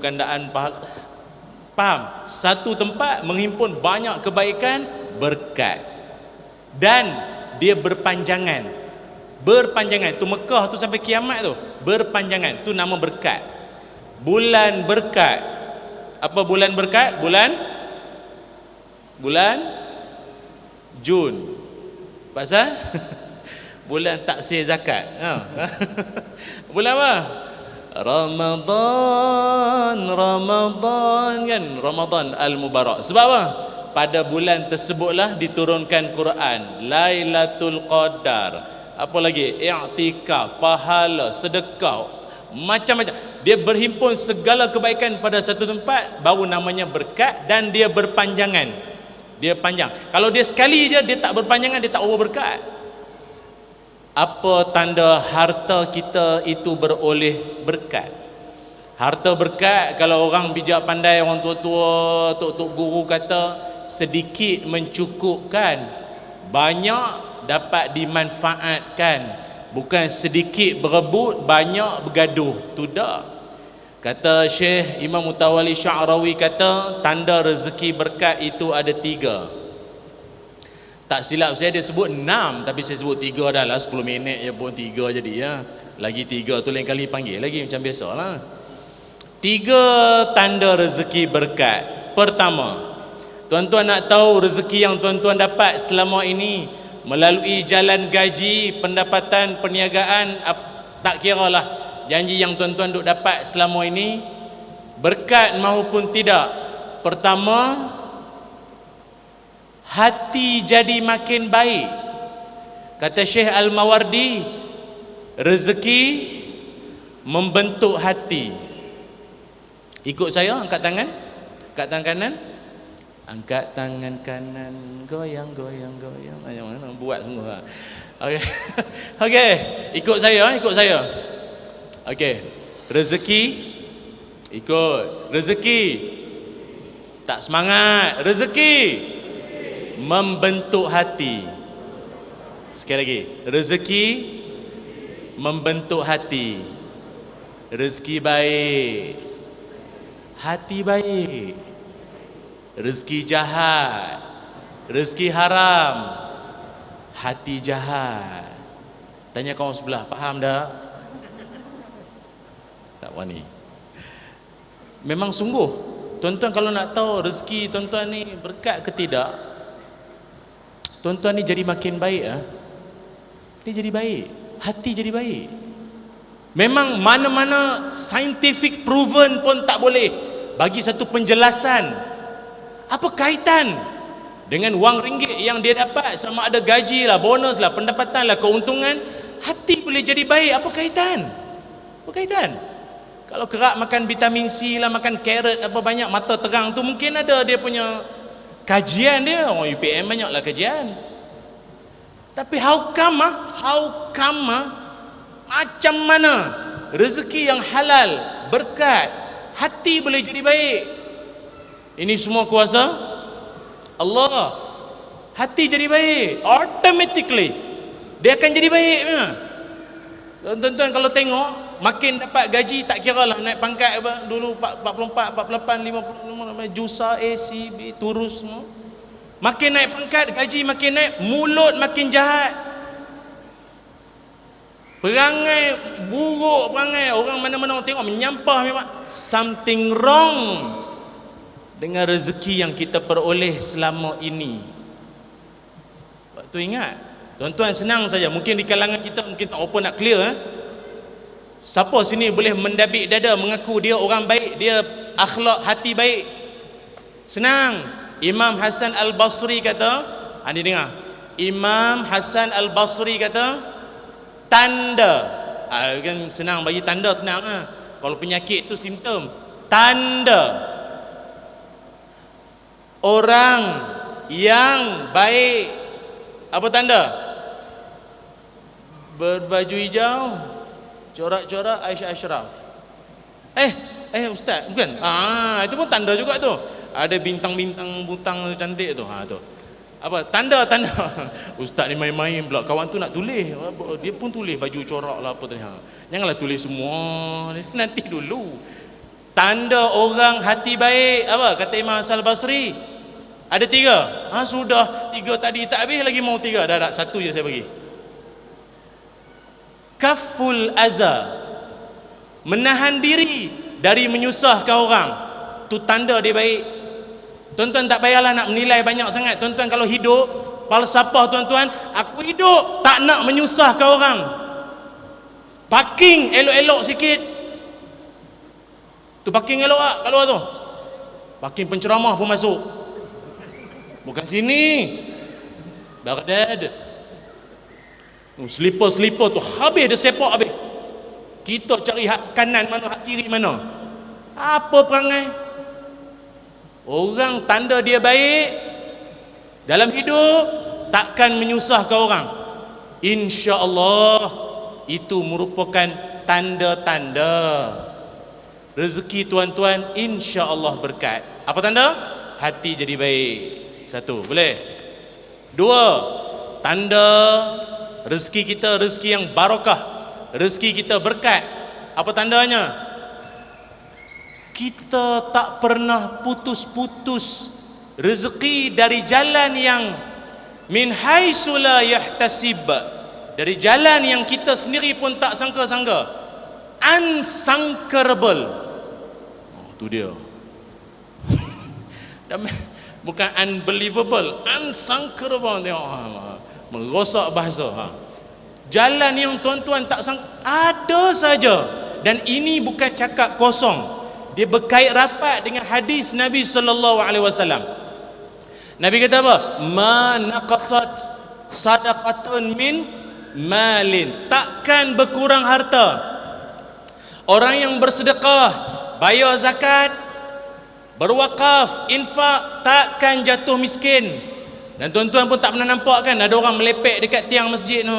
gandaan pahala. Faham? Satu tempat menghimpun banyak kebaikan, berkat, dan dia berpanjangan. Berpanjangan tu Mekah tu sampai kiamat tu, berpanjangan tu nama berkat. Bulan berkat. Apa bulan berkat? Bulan Jun. Pasal bulan taksir zakat. Bulan apa? Ramadan kan, Ramadan al-Mubarak. Sebab apa? Pada bulan tersebutlah diturunkan Quran, Lailatul Qadar, apa lagi, i'tikaf, pahala, sedekah, macam-macam. Dia berhimpun segala kebaikan pada satu tempat, baru namanya berkat, dan dia berpanjangan. Dia panjang. Kalau dia sekali je, dia tak berpanjangan, dia tak berkat. Apa tanda harta kita itu beroleh berkat? Harta berkat, kalau orang bijak pandai, orang tua-tua, tok-tok guru kata, sedikit mencukupkan, banyak dapat dimanfaatkan. Bukan sedikit berebut, banyak bergaduh. Tu dah. Kata Syekh Imam Mutawalli Sya'rawi, kata tanda rezeki berkat itu ada 3. Tak silap saya dia sebut 6, tapi saya sebut 3 dah lah. 10 minit je pun 3 jadi ya. Lagi 3 tu lain kali panggil lagi macam biasa lah. 3 tanda rezeki berkat. Pertama, tuan-tuan nak tahu rezeki yang tuan-tuan dapat selama ini melalui jalan gaji, pendapatan, perniagaan, tak kira lah janji yang tuan-tuan duk dapat selama ini, berkat maupun tidak. Pertama, hati jadi makin baik. Kata Syekh Al-Mawardi, rezeki membentuk hati. Ikut saya, angkat tangan. Angkat tangan kanan. Angkat tangan kanan, goyang, goyang, goyang. Yang mana buat semua. Okey. Okey, ikut saya, ikut saya. Okey. Rezeki ikut. Rezeki tak semangat. Rezeki membentuk hati. Sekali lagi, rezeki membentuk hati. Rezeki baik, hati baik. Rezeki jahat, rezeki haram, hati jahat. Tanya kawan sebelah, faham dah? Tak wani. Memang sungguh, tuan-tuan kalau nak tahu rezeki tuan-tuan ni berkat ke tidak, tuan-tuan ni jadi makin baik. Dia jadi baik, hati jadi baik. Memang mana-mana scientific proven pun tak boleh bagi satu penjelasan. Apa kaitan dengan wang ringgit yang dia dapat, sama ada gaji lah, bonus lah, pendapatan lah, keuntungan, hati boleh jadi baik? Apa kaitan? Apa kaitan? Kalau kerap makan vitamin C lah, makan carrot apa banyak, mata terang tu mungkin ada dia punya kajian dia. Orang UPM banyak lah kajian. Tapi how come macam mana rezeki yang halal, berkat, hati boleh jadi baik? Ini semua kuasa Allah. Hati jadi baik, automatically dia akan jadi baik. Tuan-tuan kalau tengok, makin dapat gaji, tak kira lah naik pangkat apa, dulu 44, 48, 50, Jusa, A, C, B, turus semua. Makin naik pangkat, gaji makin naik, mulut makin jahat. Perangai buruk, perangai orang mana-mana orang tengok menyampah memang something wrong dengan rezeki yang kita peroleh selama ini. Waktu ingat, tuan-tuan senang saja. Mungkin di kalangan kita mungkin tak apa nak clear. Siapa sini boleh mendabik dada mengaku dia orang baik, dia akhlak hati baik? Senang. Imam Hasan Al-Basri kata, anda dengar, Imam Hasan Al-Basri kata, tanda, kan senang bagi tanda, senang kalau penyakit tu simptom. Tanda orang yang baik, apa tanda? Berbaju hijau, corak-corak Aisyah Ashraf. Ustaz, bukan? Itu pun tanda juga tu. Ada bintang-bintang butang cantik tu. Tu. Apa? Tanda. Ustaz ni main-main pula. Kawan tu nak tulis. Dia pun tulis baju corak lah apa tadi. Janganlah tulis semua. Nanti dulu. Tanda orang hati baik. Apa? Kata Imam Hasan Al-Basri. Ada 3. Sudah 3 tadi tak habis lagi mau 3. Dah 1 je saya bagi. Kaful aza. Menahan diri dari menyusahkan orang. Tu tanda dia baik. Tuan-tuan tak payahlah nak menilai banyak sangat. Tuan-tuan kalau hidup falsafah tuan-tuan, aku hidup tak nak menyusahkan orang. Parking elok-elok sikit. Tu parking elok tak kat luar tu? Parking penceramah pun masuk. Bukan sini. Baghdad. Slipper tu habis dia sepak habis. Kita cari hak kanan mana, hak kiri mana. Apa perangai? Orang tanda dia baik dalam hidup takkan menyusahkan orang. Insya-Allah itu merupakan tanda-tanda rezeki tuan-tuan, insya-Allah berkat. Apa tanda? Hati jadi baik. 1, boleh. 2, tanda rezeki kita rezeki yang barakah, rezeki kita berkat. Apa tandanya? Kita tak pernah putus-putus rezeki dari jalan yang min haitsu la yahtasib, dari jalan yang kita sendiri pun tak sangka-sangka. Unthinkable. Tu dia. Bukan unbelievable, unthinkable. Tengok merosak bahasa. Jalan yang tuan-tuan tak sangka ada saja, dan ini bukan cakap kosong. Dia berkait rapat dengan hadis Nabi sallallahu alaihi wasallam. Nabi kata apa? Ma naqasat sadaqatun min malin. Takkan berkurang harta. Orang yang bersedekah, bayar zakat, berwakaf, infak, takkan jatuh miskin. Dan tuan-tuan pun tak pernah nampak kan ada orang melepek dekat tiang masjid tu.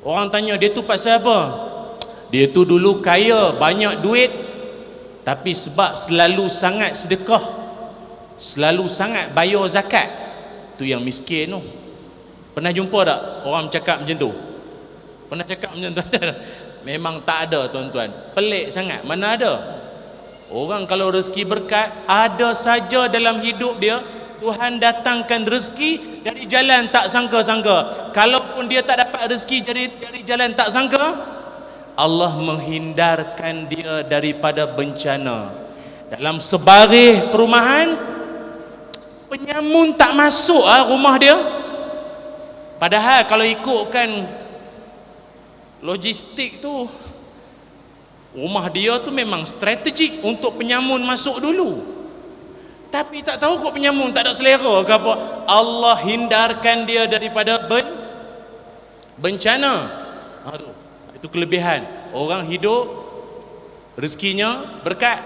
Orang tanya dia tu pasal apa? Dia tu dulu kaya, banyak duit, tapi sebab selalu sangat sedekah, selalu sangat bayar zakat, tu yang miskin tu. Pernah jumpa tak orang cakap macam tu? Pernah cakap macam tu? Memang tak ada tuan-tuan. Pelik sangat. Mana ada? Orang kalau rezeki berkat, ada saja dalam hidup dia Tuhan datangkan rezeki dari jalan tak sangka-sangka. Kalaupun dia tak dapat rezeki dari jalan tak sangka, Allah menghindarkan dia daripada bencana. Dalam sebaris perumahan, penyamun tak masuk rumah dia. Padahal kalau ikutkan logistik tu, rumah dia tu memang strategik untuk penyamun masuk dulu. Tapi tak tahu kok penyamun tak ada selera ke apa. Allah hindarkan dia daripada bencana. Itu kelebihan orang hidup rezekinya berkat.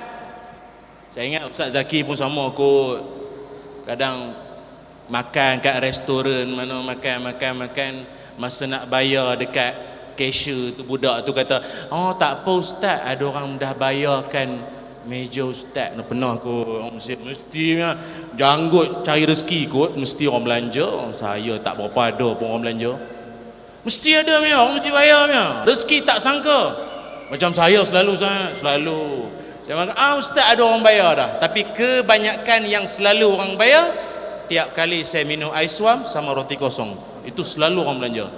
Saya ingat Ustaz Zaki pun sama kot. Kadang makan kat restoran mana, makan masa nak bayar dekat cashier tu, budak tu kata, tak apa Ustaz, ada orang dah bayarkan meja Ustaz. Pernah kot mesti janggut cari rezeki kot, mesti orang belanja. Saya tak berapa ada pun orang belanja. Mesti ada punya, orang mesti bayar punya. Rezeki tak sangka. Macam saya selalu. Saya makan, Ustaz ada orang bayar dah. Tapi kebanyakan yang selalu orang bayar, tiap kali saya minum ais suam sama roti kosong. Itu selalu orang belanja.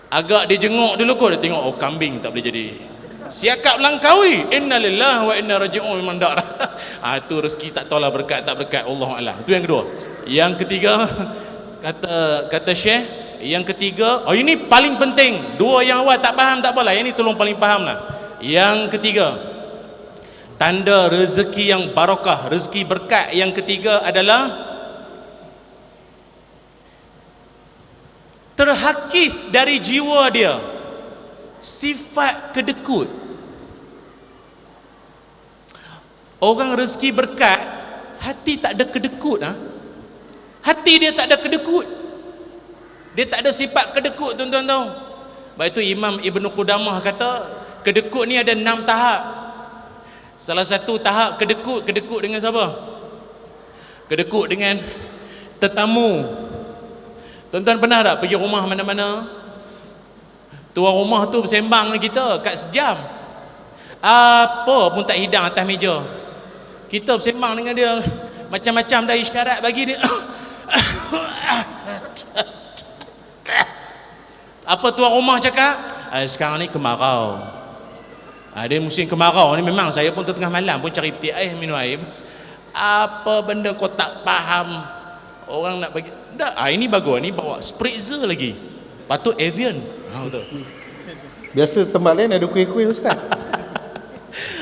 Agak dia jenguk dulu kot, dia tengok oh kambing tak boleh jadi. Siakap langkawi, inna lillahi wa inna raji'un, memang tak dah. Tu rezeki tak tahulah berkat tak berkat, Allah Allah. Itu yang kedua. Yang ketiga, kata Syekh, yang ketiga, ini paling penting. Dua yang awal tak faham tak apalah, yang ni tolong paling faham lah. Yang ketiga, tanda rezeki yang barakah, rezeki berkat yang ketiga adalah terhakis dari jiwa dia sifat kedekut. Orang rezeki berkat, hati tak ada kedekut. Hati dia tak ada kedekut, dia tak ada sifat kedekut, tuan-tuan tahu. Sebab itu Imam Ibn Qudamah kata kedekut ni ada 6 tahap. Salah satu tahap kedekut dengan siapa? Kedekut dengan tetamu. Tuan-tuan pernah tak pergi rumah mana-mana, tuan rumah tu bersembang dengan kita kat sejam, apa pun tak hidang atas meja, kita bersembang dengan dia, macam-macam dah isyarat bagi dia. Apa tuan rumah cakap? Sekarang ni kemarau. Dia musim kemarau ni, memang saya pun tengah malam pun cari peti air, minum air. Apa benda kau tak faham? Orang nak bagi tak, ini bagus, ni bawa spritzer lagi, patut Evian. Betul. Biasa tempat lain ada kuih-kuih ustaz.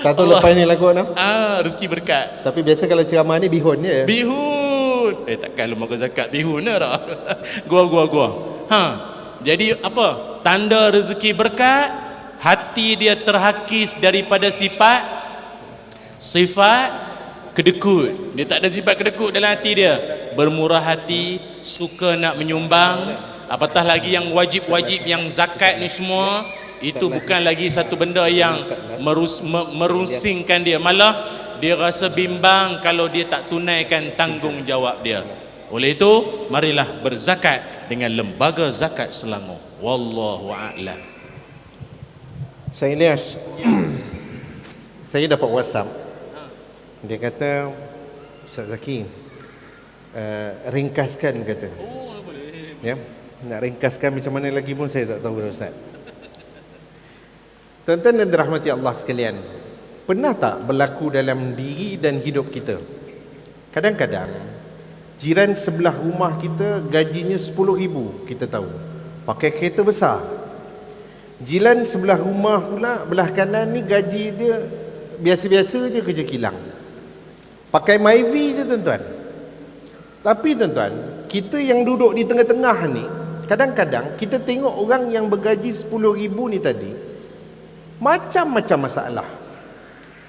Tak tahu lepas ni lagu nak. Rezeki berkat. Tapi biasa kalau ceramah ni bihun je. Bihun. Takkan lembaga zakat bihun dah. Gua. Jadi apa? Tanda rezeki berkat, hati dia terhakis daripada sifat kedekut. Dia tak ada sifat kedekut dalam hati dia. Bermurah hati, suka nak menyumbang. Apatah lagi yang wajib-wajib, yang zakat ni semua, itu bukan lagi satu benda yang merusingkan dia. Malah dia rasa bimbang kalau dia tak tunaikan tanggungjawab dia. Oleh itu, marilah berzakat dengan lembaga zakat Selangor. Wallahu a'lam. Saya Ilyas, saya dapat WhatsApp. Dia kata, Ustaz Zaki, ringkaskan kata. Ya, nak ringkaskan macam mana lagi pun saya tak tahu Ustaz. Tuan-tuan dan dirahmati Allah sekalian, pernah tak berlaku dalam diri dan hidup kita, kadang-kadang jiran sebelah rumah kita gajinya 10,000, kita tahu, pakai kereta besar. Jiran sebelah rumah pula belah kanan ni gaji dia biasa-biasa je, kerja kilang, pakai Myvi je tuan-tuan. Tapi tuan-tuan, kita yang duduk di tengah-tengah ni, kadang-kadang kita tengok orang yang bergaji 10,000 ni tadi, macam-macam masalah.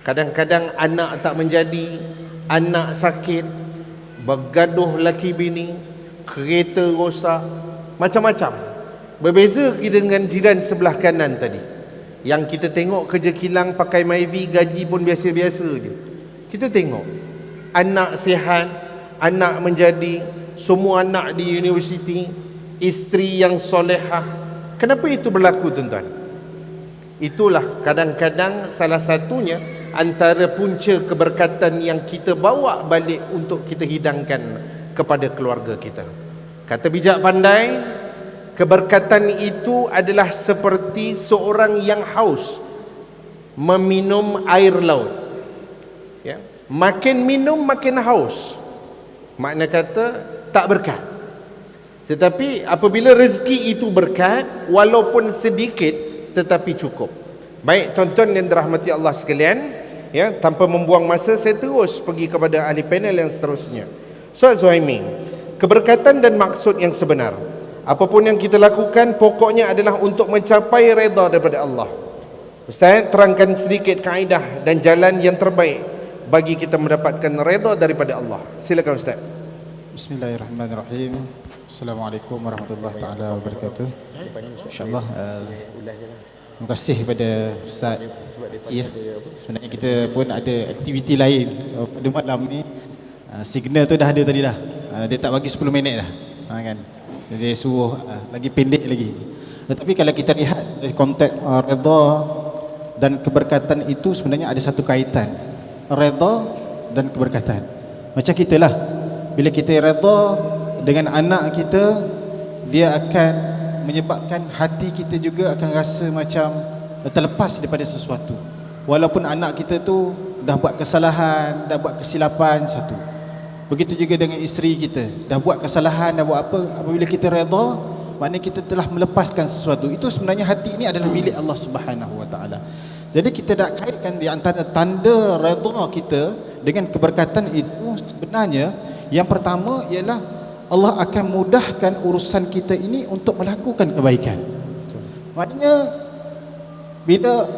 Kadang-kadang anak tak menjadi, anak sakit, bergaduh laki bini, kereta rosak, macam-macam. Berbeza dengan jiran sebelah kanan tadi, yang kita tengok kerja kilang, pakai Myvi, gaji pun biasa-biasa je. Kita tengok anak sihat, anak menjadi, semua anak di universiti, isteri yang solehah. Kenapa itu berlaku tuan-tuan? Itulah kadang-kadang salah satunya antara punca keberkatan yang kita bawa balik untuk kita hidangkan kepada keluarga kita. Kata bijak pandai, keberkatan itu adalah seperti seorang yang haus meminum air laut. Ya, makin minum makin haus. Makna kata tak berkat. Tetapi apabila rezeki itu berkat, walaupun sedikit tetapi cukup. Baik tuan-tuan yang dirahmati Allah sekalian, ya, tanpa membuang masa saya terus pergi kepada ahli panel yang seterusnya. Ustaz Zuhaimi, keberkatan dan maksud yang sebenar, apapun yang kita lakukan pokoknya adalah untuk mencapai redha daripada Allah. Ustaz terangkan sedikit kaedah dan jalan yang terbaik bagi kita mendapatkan redha daripada Allah. Silakan Ustaz. Bismillahirrahmanirrahim. Assalamualaikum warahmatullahi taala wabarakatuh. InsyaAllah terima kasih kepada Ustaz Zaki. Sebenarnya kita pun ada aktiviti lain pada malam ni. Signal tu dah ada tadi dah. Dia tak bagi 10 minit dah, kan. Dia suruh lagi pendek lagi. Tetapi kalau kita lihat konteks redha dan keberkatan itu sebenarnya ada satu kaitan. Redha dan keberkatan. Macam kita lah, bila kita redha dengan anak kita, dia akan menyebabkan hati kita juga akan rasa macam terlepas daripada sesuatu. Walaupun anak kita tu dah buat kesalahan, dah buat kesilapan satu. Begitu juga dengan isteri kita, dah buat kesalahan, dah buat apa, apabila kita redha, maknanya kita telah melepaskan sesuatu. Itu sebenarnya hati ini adalah milik Allah Subhanahu Wa Taala. Jadi kita nak kaitkan di antara tanda redha kita dengan keberkatan itu, sebenarnya yang pertama ialah Allah akan mudahkan urusan kita ini untuk melakukan kebaikan. Maknanya bila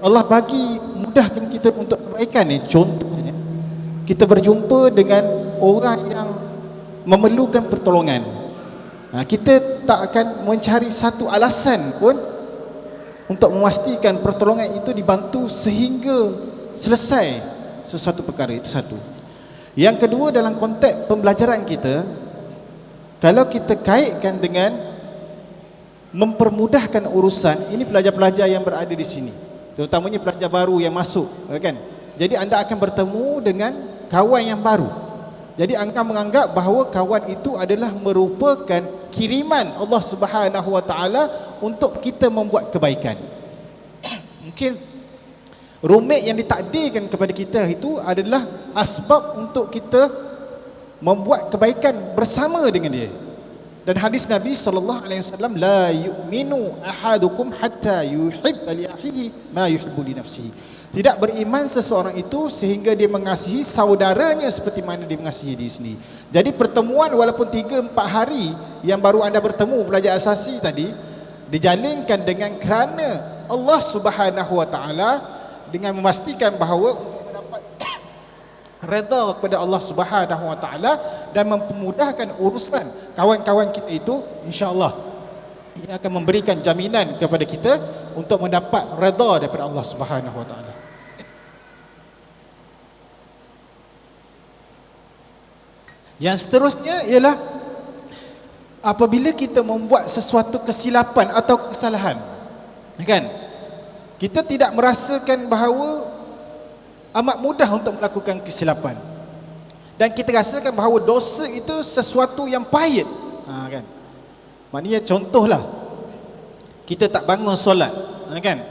Allah bagi mudahkan kita untuk kebaikan ni, contohnya kita berjumpa dengan orang yang memerlukan pertolongan, kita tak akan mencari satu alasan pun untuk memastikan pertolongan itu dibantu sehingga selesai sesuatu perkara. Itu satu. Yang kedua, dalam konteks pembelajaran kita, kalau kita kaitkan dengan mempermudahkan urusan, ini pelajar-pelajar yang berada di sini, terutamanya pelajar baru yang masuk, kan? Jadi anda akan bertemu dengan kawan yang baru. Jadi anda menganggap bahawa kawan itu adalah merupakan kiriman Allah Subhanahu Wa Taala untuk kita membuat kebaikan. Mungkin roommate yang ditakdirkan kepada kita itu adalah asbab untuk kita membuat kebaikan bersama dengan dia. Dan hadis Nabi SAW, la yu'minu ahadukum hatta yuhibba li akhihi ma yuhibbu li nafsihi. Tidak beriman seseorang itu sehingga dia mengasihi saudaranya seperti mana dia mengasihi diri sendiri. Jadi pertemuan walaupun 3-4 hari yang baru anda bertemu pelajar asasi tadi, dijalinkan dengan kerana Allah Subhanahu Wa Taala, dengan memastikan bahawa untuk mendapat redha kepada Allah Subhanahu Wa Taala dan mempermudahkan urusan kawan-kawan kita itu, insya-Allah ia akan memberikan jaminan kepada kita untuk mendapat redha daripada Allah Subhanahu Wa Taala. Yang seterusnya ialah apabila kita membuat sesuatu kesilapan atau kesalahan, kan? Kita tidak merasakan bahawa amat mudah untuk melakukan kesilapan, dan kita rasakan bahawa dosa itu sesuatu yang pahit, kan? Maknanya contohlah, kita tak bangun solat, kan?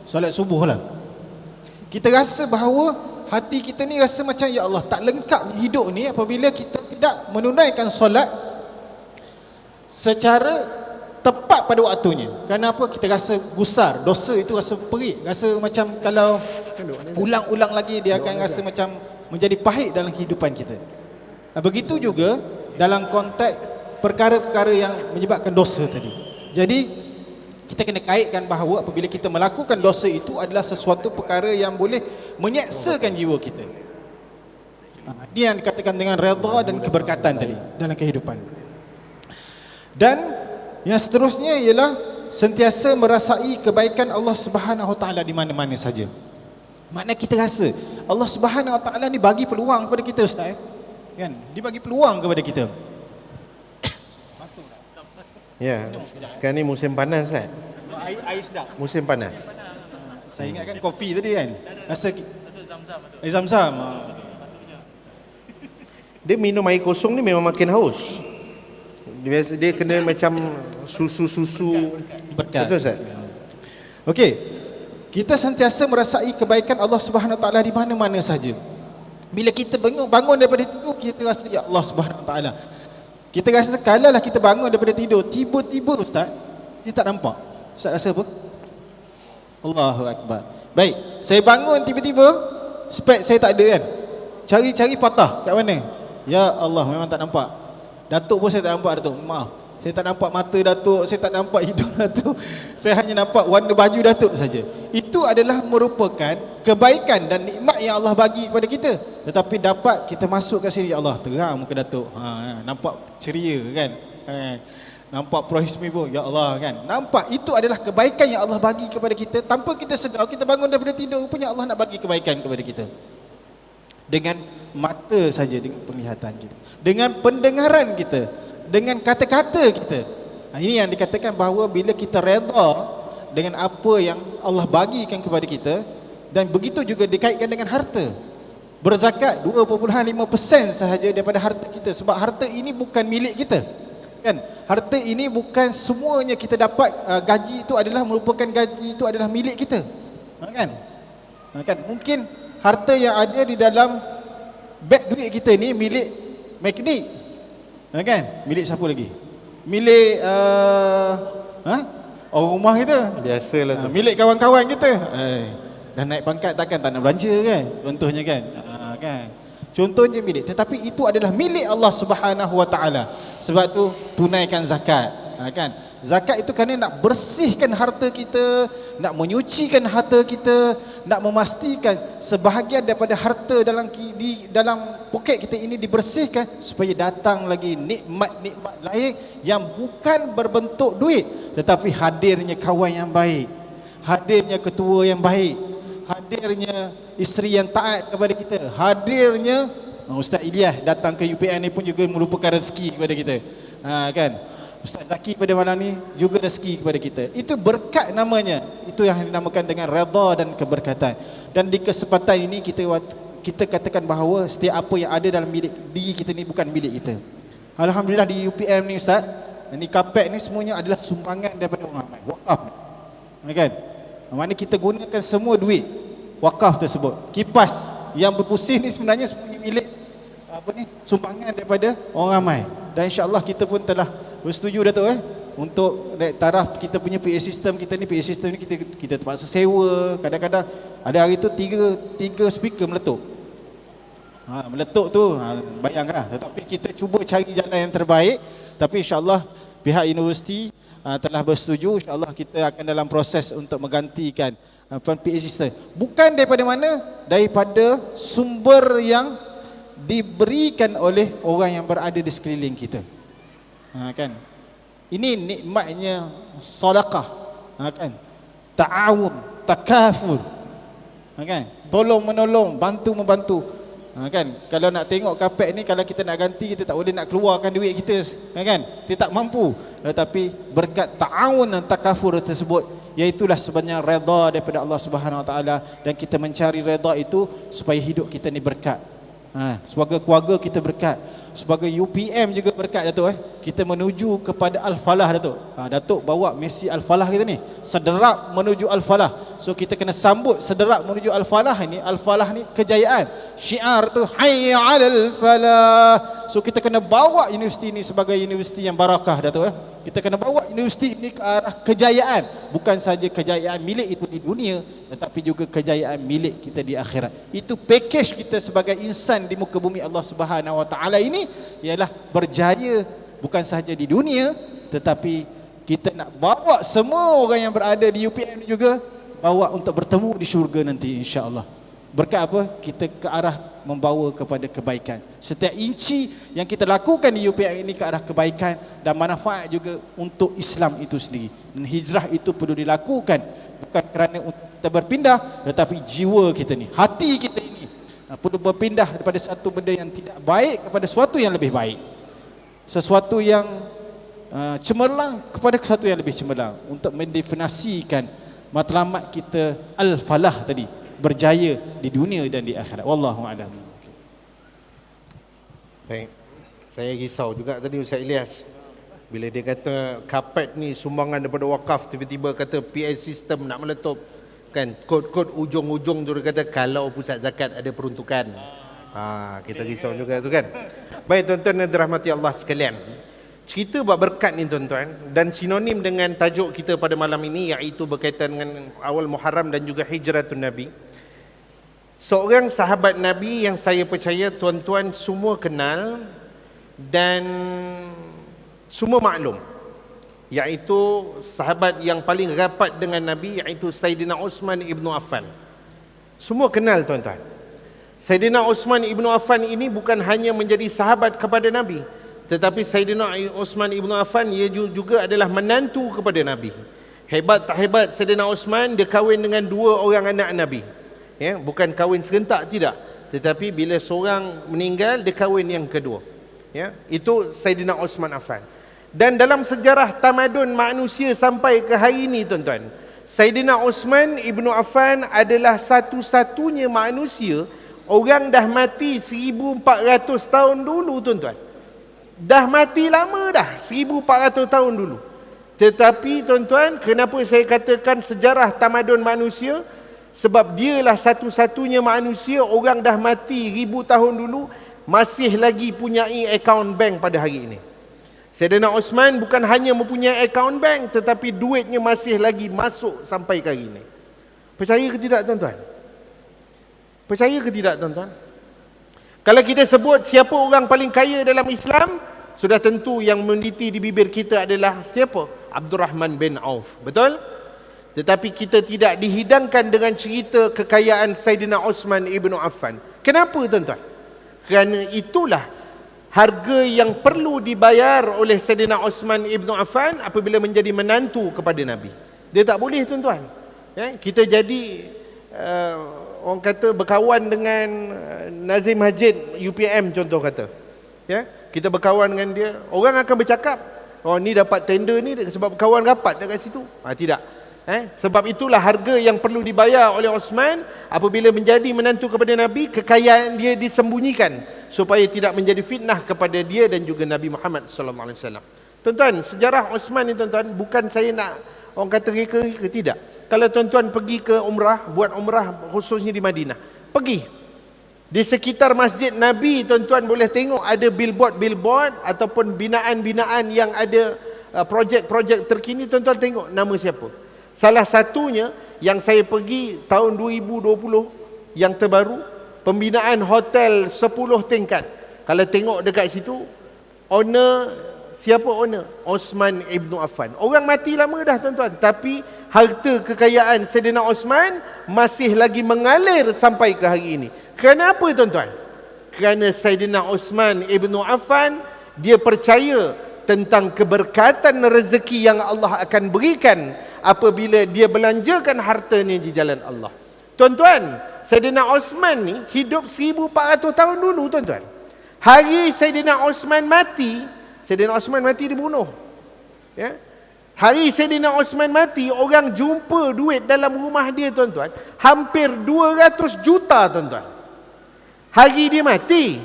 Solat subuh lah. Kita rasa bahawa hati kita ni rasa macam, ya Allah, tak lengkap hidup ni apabila kita tidak menunaikan solat secara tepat pada waktunya. Kenapa? Kita rasa gusar, dosa itu rasa perit, rasa macam kalau ulang-ulang lagi dia akan rasa macam menjadi pahit dalam kehidupan kita. Begitu juga dalam konteks perkara-perkara yang menyebabkan dosa tadi. Jadi kita kena kaitkan bahawa apabila kita melakukan dosa itu adalah sesuatu perkara yang boleh menyeksakan jiwa kita. Ini yang dikatakan dengan redha dan keberkatan tadi dalam kehidupan. Dan yang seterusnya ialah sentiasa merasai kebaikan Allah Subhanahu Wa Taala di mana-mana saja. Maknanya kita rasa Allah Subhanahu Wa Taala ni bagi peluang kepada kita, ustaz, kan? Dia bagi peluang kepada kita. Ya, sekarang ni musim panas, kan? Air sedap. Musim panas. Saya ingatkan kopi tadi, kan? Rasa air zam-zam. Dia minum air kosong ni memang makin haus. Dia kena macam susu-susu Berkat. Betul, Ustaz? Okey. Kita sentiasa merasai kebaikan Allah Subhanahu Wa Taala di mana-mana saja. Bila kita bangun daripada tidur, kita rasa, ya Allah Subhanahu Wa Taala. Kita rasa kalalah kita bangun daripada tidur, tiba-tiba, ustaz, kita tak nampak. Ustaz rasa apa? Allahu Akbar. Baik, saya bangun tiba-tiba, spek saya tak ada, kan? Cari-cari patah kat mana? Ya Allah, memang tak nampak. Datuk pun saya tak nampak, Datuk. Maaf, saya tak nampak mata Datuk, saya tak nampak hidung Datuk. Saya hanya nampak warna baju Datuk saja. Itu adalah merupakan kebaikan dan nikmat yang Allah bagi kepada kita. Tetapi dapat kita masuk kat sini, ya Allah, terang muka Datuk. Nampak ceria, kan? Nampak prohismi pun, ya Allah, kan? Nampak itu adalah kebaikan yang Allah bagi kepada kita. Tanpa kita sedar, kita bangun daripada tidur, punya Allah nak bagi kebaikan kepada kita. Dengan mata saja, dengan penglihatan kita, dengan pendengaran kita, dengan kata-kata kita. Ini yang dikatakan bahawa bila kita redha dengan apa yang Allah bagikan kepada kita, dan begitu juga dikaitkan dengan harta. Berzakat 2.5% sahaja daripada harta kita, sebab harta ini bukan milik kita. Kan? Harta ini bukan semuanya kita dapat, gaji itu adalah merupakan gaji itu adalah milik kita. Kan? Kan? Mungkin harta yang ada di dalam beg duit kita ni milik mekanik. Kan? Milik siapa lagi? Milik orang rumah kita. Biasalah tu. Milik kawan-kawan kita. Dah naik pangkat takkan tak nak belanja kan? Contohnya kan. Kan? Contohnya milik. Tetapi itu adalah milik Allah Subhanahu Wa Taala. Sebab tu tunaikan zakat. Kan? Zakat itu kerana nak bersihkan harta kita, nak menyucikan harta kita, nak memastikan sebahagian daripada harta di dalam poket kita ini dibersihkan supaya datang lagi nikmat-nikmat lain yang bukan berbentuk duit, tetapi hadirnya kawan yang baik, hadirnya ketua yang baik, hadirnya isteri yang taat kepada kita, hadirnya Ustaz Ilyas datang ke UPM ni pun juga merupakan rezeki kepada kita. Kan? Ustaz Zaki pada malam ni juga rezeki kepada kita. Itu berkat namanya. Itu yang dinamakan dengan redha dan keberkatan. Dan di kesempatan ini kita katakan bahawa setiap apa yang ada dalam milik diri kita ni bukan milik kita. Alhamdulillah di UPM ni Ustaz, ni kapet ni semuanya adalah sumbangan daripada orang ramai, wakaf. Kan? Mana kita gunakan semua duit wakaf tersebut. Kipas yang berpusing ni sebenarnya semuanya milik sumbangan daripada orang ramai. Dan insya-Allah kita pun telah bersetuju Datuk untuk naik taraf kita punya PA system kita ni. PA system ni kita terpaksa sewa. Kadang-kadang ada hari tu tiga speaker meletup. Meletup tu bayangkanlah. Tetapi kita cuba cari jalan yang terbaik. Tapi insya-Allah pihak universiti telah bersetuju. InsyaAllah kita akan dalam proses untuk menggantikan PA system. Bukan daripada mana? Daripada sumber yang diberikan oleh orang yang berada di sekeliling kita. Kan? Ini nikmatnya sedekah. Kan? Ta'awun, takaful. Kan? Tolong menolong, bantu membantu. Kan? Kalau nak tengok kapet ni, kalau kita nak ganti, kita tak boleh nak keluarkan duit kita. Kan? Kita tak mampu. Tetapi berkat ta'awun dan takafur tersebut, iaitulah sebenarnya redha daripada Allah Subhanahu Wa Taala, dan kita mencari redha itu supaya hidup kita ni berkat. Sebagai keluarga kita berkat, sebagai UPM juga berkat Datuk. Kita menuju kepada Al-Falah Datuk. Datuk bawa Messi Al-Falah kita ni, sederap menuju Al-Falah. So kita kena sambut sederap menuju Al-Falah ini. Al-Falah ni kejayaan. Syiar tu hayya 'alal falah. So kita kena bawa universiti ini sebagai universiti yang barakah Datuk. Kita kena bawa universiti ini ke arah kejayaan. Bukan saja kejayaan milik itu di dunia, tetapi juga kejayaan milik kita di akhirat. Itu package kita sebagai insan di muka bumi Allah Subhanahu Wa Taala ini, ialah berjaya bukan sahaja di dunia, tetapi kita nak bawa semua orang yang berada di UPM ini juga bawa untuk bertemu di syurga nanti insya-Allah. Berkat apa? Kita ke arah membawa kepada kebaikan. Setiap inci yang kita lakukan di UPM ini ke arah kebaikan dan manfaat juga untuk Islam itu sendiri. Dan hijrah itu perlu dilakukan bukan kerana untuk kita berpindah, tetapi jiwa kita ni, hati kita ini perlu berpindah daripada satu benda yang tidak baik kepada sesuatu yang lebih baik. Sesuatu yang cemerlang kepada sesuatu yang lebih cemerlang, untuk mendefinisikan matlamat kita al-falah tadi, berjaya di dunia dan di akhirat. Wallahu a'lam. Baik. Saya risau juga tadi Ustaz Ilyas bila dia kata kapet ni sumbangan daripada wakaf, tiba-tiba kata PA system nak meletup. Kan kod-kod ujung-ujung tu dia kata kalau pusat zakat ada peruntukan. Kita risau juga tu kan. Baik tuan-tuan dan dirahmati Allah sekalian. Cerita bab berkat ni tuan-tuan, dan sinonim dengan tajuk kita pada malam ini, iaitu berkaitan dengan awal Muharram dan juga hijratun Nabi. Seorang sahabat Nabi yang saya percaya tuan-tuan semua kenal dan semua maklum, iaitu sahabat yang paling rapat dengan Nabi, iaitu Sayyidina Uthman ibnu Affan. Semua kenal tuan-tuan. Sayyidina Uthman ibnu Affan ini bukan hanya menjadi sahabat kepada Nabi, tetapi Sayyidina Uthman ibnu Affan ia juga adalah menantu kepada Nabi. Hebat tak hebat Sayyidina Uthman, dia kahwin dengan dua orang anak Nabi. Ya, bukan kahwin serentak, tidak, tetapi bila seorang meninggal dia kahwin yang kedua. Ya, itu Sayyidina Uthman Affan. Dan dalam sejarah tamadun manusia sampai ke hari ini tuan-tuan, Sayyidina Uthman ibnu Affan adalah satu-satunya manusia, orang dah mati 1400 tahun dulu tuan-tuan. dah mati lama dah, 1400 tahun dulu. Tetapi tuan-tuan, kenapa saya katakan sejarah tamadun manusia? Sebab dialah satu-satunya manusia, orang dah mati 1000 tahun dulu, masih lagi punyai akaun bank pada hari ini. Saidina Osman bukan hanya mempunyai akaun bank, tetapi duitnya masih lagi masuk sampai ke hari ini. Percaya ke tidak tuan-tuan? Percaya ke tidak tuan-tuan? Kalau kita sebut siapa orang paling kaya dalam Islam, sudah tentu yang meniti di bibir kita adalah siapa? Abdurrahman bin Auf. Betul? Tetapi kita tidak dihidangkan dengan cerita kekayaan Saidina Osman ibn Affan. Kenapa tuan-tuan? Kerana itulah harga yang perlu dibayar oleh Saidina Osman ibn Affan apabila menjadi menantu kepada Nabi. Dia tak boleh tuan-tuan. Kita jadi orang kata berkawan dengan Nazim Majid UPM contoh kata. Kita berkawan dengan dia, orang akan bercakap, oh ni dapat tender ni sebab berkawan rapat dekat situ. Tidak. Sebab itulah harga yang perlu dibayar oleh Osman apabila menjadi menantu kepada Nabi, kekayaan dia disembunyikan supaya tidak menjadi fitnah kepada dia dan juga Nabi Muhammad sallallahu alaihi wasallam. Tuan-tuan, sejarah Osman ni tuan-tuan, bukan saya nak orang kata reka-reka, tidak. Kalau tuan-tuan pergi ke umrah, buat umrah khususnya di Madinah, pergi di sekitar Masjid Nabi, tuan-tuan boleh tengok ada billboard ataupun binaan-binaan yang ada projek-projek terkini. Tuan-tuan tengok nama siapa. Salah satunya yang saya pergi tahun 2020 yang terbaru, pembinaan hotel 10 tingkat. Kalau tengok dekat situ, owner, siapa owner? Osman ibn Affan. Orang mati lama dah tuan-tuan, tapi harta kekayaan Saidina Osman masih lagi mengalir sampai ke hari ini. Kerana apa tuan-tuan? Kerana Saidina Osman ibn Affan, dia percaya tentang keberkatan rezeki yang Allah akan berikan apabila dia belanjakan hartanya di jalan Allah. Tuan-tuan, Saidina Osman ni hidup 1400 tahun dulu tuan-tuan. Hari Saidina Osman mati, Saidina Osman mati dibunuh. Hari Saidina Osman mati, orang jumpa duit dalam rumah dia tuan-tuan, hampir 200 juta tuan-tuan. Hari dia mati.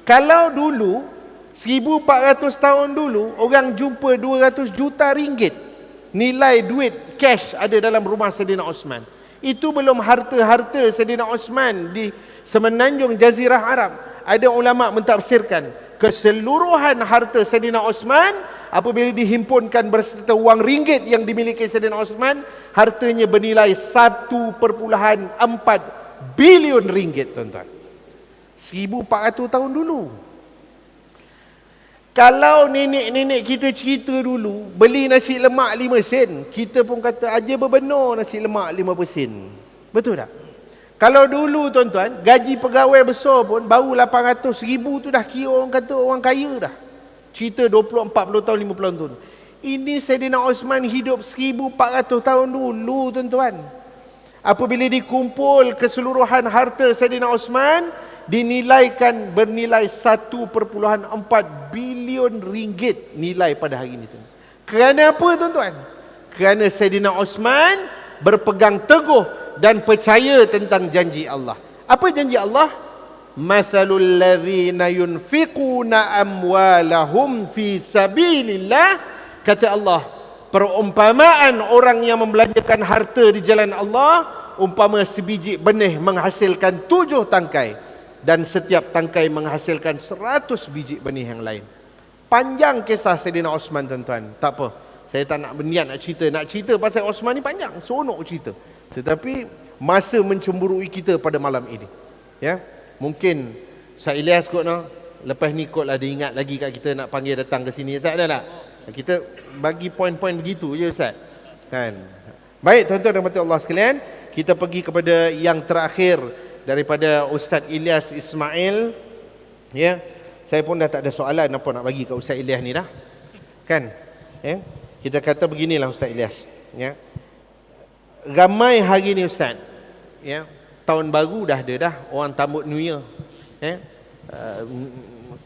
Kalau dulu 1400 tahun dulu orang jumpa 200 juta ringgit nilai duit cash ada dalam rumah Saidina Osman. Itu belum harta-harta Saidina Osman di semenanjung Jazirah Arab. Ada ulama mentafsirkan keseluruhan harta Saidina Osman apabila dihimpunkan berserta wang ringgit yang dimiliki Saidina Osman, hartanya bernilai 1.4 bilion ringgit tuan-tuan. 1400 tahun dulu. Kalau nenek-nenek kita cerita dulu, beli nasi lemak 5 sen, kita pun kata aja berbenar nasi lemak 5 sen. Betul tak? Kalau dulu tuan-tuan, gaji pegawai besar pun baru 800,000 tu dah kira orang kata orang kaya dah. Cerita 20, 40 tahun, 50 tahun. Ini Saidina Osman hidup 1400 tahun dulu tuan-tuan. Apabila dikumpul keseluruhan harta Saidina Osman, dinilaikan bernilai 1.4 bilion ringgit nilai pada hari ini. Kerana apa tuan-tuan? Kerana Saidina Osman berpegang teguh dan percaya tentang janji Allah. Apa janji Allah? Mathalul ladzina yunfiquna amwalahum fi sabilillah, kata Allah, perumpamaan orang yang membelanjakan harta di jalan Allah umpama sebiji benih menghasilkan 7 tangkai, dan setiap tangkai menghasilkan 100 biji benih yang lain. Panjang kisah Saidina Osman tuan-tuan. Tak apa, saya tak nak berniat nak cerita pasal Osman ni panjang, seronok cerita. Tetapi masa mencemburui kita pada malam ini, mungkin Ustaz Ilyas kot lepas ni kot lah dia ingat lagi kat kita nak panggil datang ke sini. Ustaz ada tak? Kita bagi poin-poin begitu je Ustaz, kan? Baik tuan-tuan dan puan-puan Allah sekalian, kita pergi kepada yang terakhir daripada Ustaz Ilyas Ismail. Saya pun dah tak ada soalan apa nak bagi kat Ustaz Ilyas ni dah, kan? Kita kata beginilah Ustaz Ilyas, ramai hari ni Ustaz, tahun baru dah ada dah, orang sambut New Year,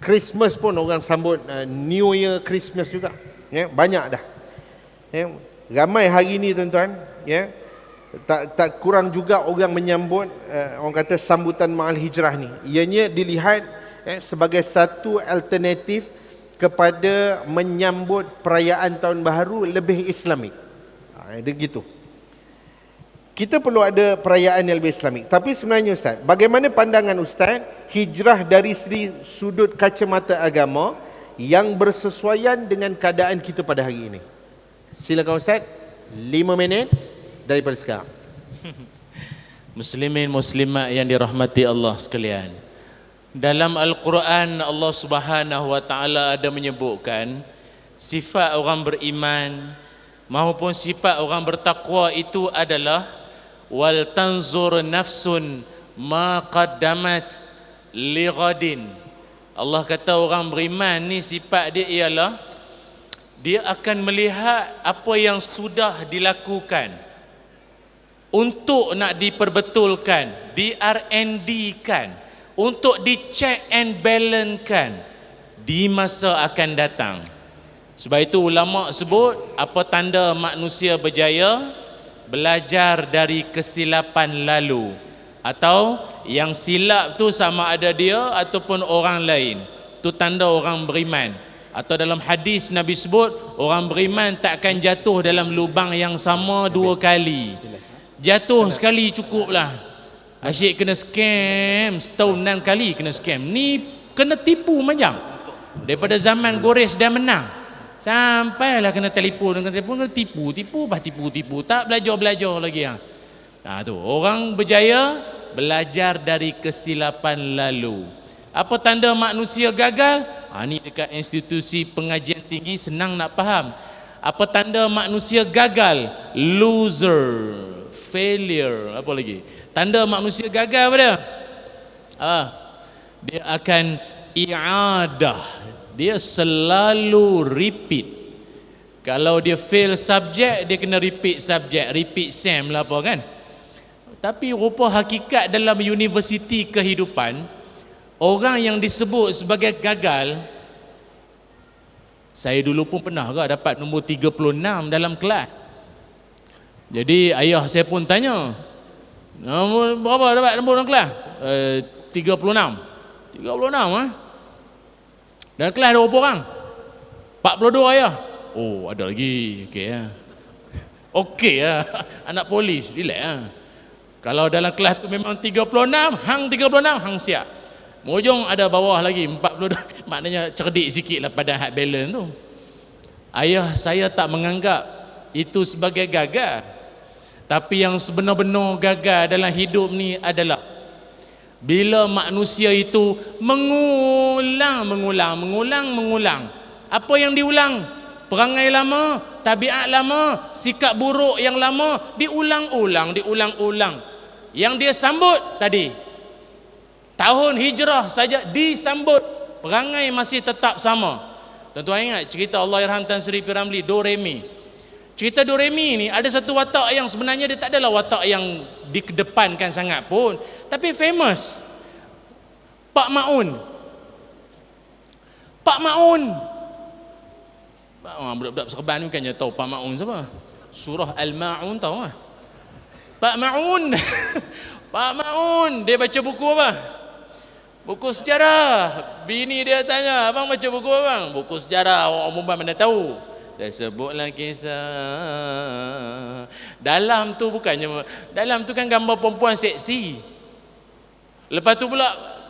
Christmas pun orang sambut New Year, Christmas juga, banyak dah. Ramai hari ni tuan-tuan, tak kurang juga orang menyambut orang kata sambutan Ma'al Hijrah ni. Ianya dilihat sebagai satu alternatif kepada menyambut perayaan tahun baharu lebih Islamik. Dia gitu. Kita perlu ada perayaan yang lebih Islamik. Tapi sebenarnya Ustaz, bagaimana pandangan Ustaz hijrah dari sudut kacamata agama yang bersesuaian dengan keadaan kita pada hari ini? Silakan Ustaz, 5 minit daripada sekarang. Muslimin muslimat yang dirahmati Allah sekalian, dalam Al-Quran Allah Subhanahu wa taala ada menyebutkan sifat orang beriman maupun sifat orang bertakwa itu adalah wal tanzur nafsun ma qaddamat li ghadin. Allah kata orang beriman ni sifat dia ialah dia akan melihat apa yang sudah dilakukan untuk nak diperbetulkan, di R&D-kan, untuk di-check and balance-kan di masa akan datang. Sebab itu ulama sebut apa tanda manusia berjaya? Belajar dari kesilapan lalu, atau yang silap tu sama ada dia ataupun orang lain. Itu tanda orang beriman. Atau dalam hadis Nabi sebut orang beriman takkan jatuh dalam lubang yang sama 2 kali. Jatuh sekali cukuplah. Asyik kena scam setahun 6 kali kena scam. Ni kena tipu panjang. Daripada zaman Gores dan menang sampailah kena telefon, kena tipu, tak belajar lagi ya. Nah tu orang berjaya belajar dari kesilapan lalu. Apa tanda manusia gagal? Ni dekat institusi pengajian tinggi senang nak faham. Apa tanda manusia gagal? Loser, failure, apa lagi? Tanda manusia gagal apa dia? Dia akan i'adah. Dia selalu repeat. Kalau dia fail subjek, dia kena repeat subjek, repeat SEM lah apa kan. Tapi rupa hakikat dalam universiti kehidupan, orang yang disebut sebagai gagal, saya dulu pun pernah dapat nombor 36 dalam kelas. Jadi ayah saya pun tanya, nombor berapa dapat nombor dalam kelas? 36 dalam kelas ada berapa orang? 42 ayah. Oh ada lagi. Okey ya. Okey ya. Anak polis, relax ya. Kalau dalam kelas tu memang 36, hang 36, hang siap. Mujung ada bawah lagi 42. Maknanya cerdik sikit lah pada hard balance tu. Ayah saya tak menganggap itu sebagai gagal. Tapi yang sebenar-benar gagal dalam hidup ni adalah bila manusia itu mengulang. Apa yang diulang? Perangai lama, tabiat lama, sikap buruk yang lama diulang-ulang. Yang dia sambut tadi, tahun hijrah saja disambut, perangai masih tetap sama. Tuan-tuan ingat cerita Allahyarham Tan Sri P. Ramlee, Do Re Mi. Cerita Do Re Mi ni ada satu watak yang sebenarnya dia tak adalah watak yang dikedepankan sangat pun, tapi famous. Pak Maun. Budak-budak Serban ni bukannya tahu Pak Maun siapa? Surah Al-Ma'un tahu lah. Pak Maun. Pak Maun, dia baca buku apa? Buku sejarah. Bini dia tanya, abang baca buku apa bang? Buku sejarah, orang umum mana tahu. Dia sebutlah kisah. Dalam tu kan gambar perempuan seksi. Lepas tu pula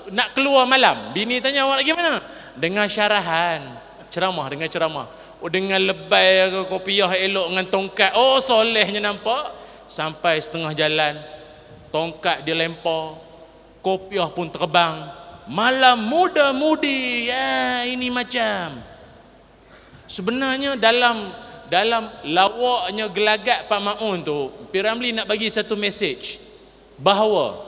nak keluar malam, bini tanya awak lagi mana? Dengar syarahan, dengar ceramah. Oh dengan lebay ke kopiah elok dengan tongkat. Oh solehnya nampak. Sampai setengah jalan, tongkat dia lempar, kopiah pun terbang. Malam muda-mudi, ya ini macam. Sebenarnya dalam lawaknya gelagat Pak Maun tu, P. Ramlee nak bagi satu message bahawa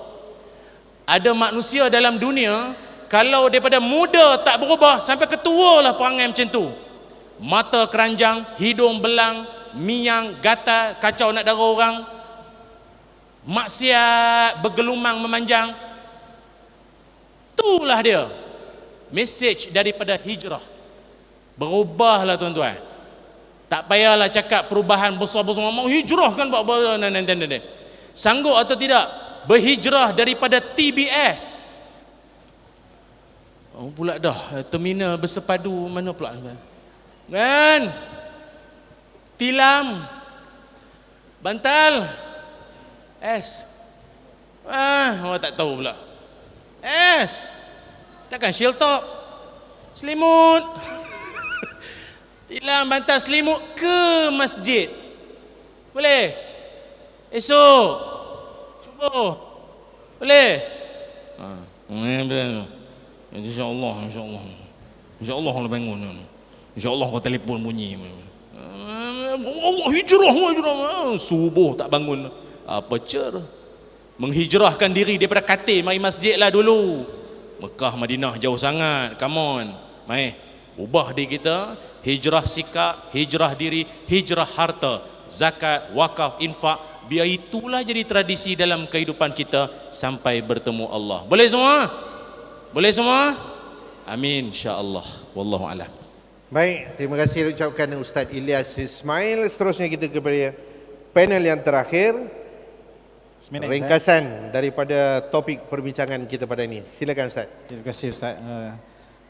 ada manusia dalam dunia, kalau daripada muda tak berubah sampai ketua lah perangai macam tu. Mata keranjang, hidung belang, miang, gatal, kacau nak darah orang, maksiat, bergelumang memanjang. Itulah dia message daripada hijrah. Berubahlah tuan-tuan. Tak payahlah cakap perubahan besar-besar, mau hijrah kan buat sanggup atau tidak berhijrah daripada TBS. Oh pula dah, terminal bersepadu mana pula? Kan? Tilam. Bantal. Es. Orang tak tahu pula. Es. Takkan shield top. Selimut. Tilam, bantal, selimut ke masjid. Boleh? Esok. Subuh. Boleh? InsyaAllah. InsyaAllah kalau bangun. InsyaAllah kau telefon bunyi. Allah hijrah. Subuh tak bangun. Apa cara? Menghijrahkan diri daripada katil mari masjid lah dulu. Mekah Madinah jauh sangat. Come on. Mai ubah diri kita. Hijrah sikap, hijrah diri, hijrah harta, zakat, wakaf, infak. Biar itulah jadi tradisi dalam kehidupan kita sampai bertemu Allah. Boleh semua? Boleh semua? Amin insya-Allah. Wallahu a'lam. Baik, terima kasih ucapkan Ustaz Ilyas Ismail. Seterusnya kita kepada panel yang terakhir. Ringkasan daripada topik perbincangan kita pada ini. Silakan Ustaz. Terima kasih Ustaz.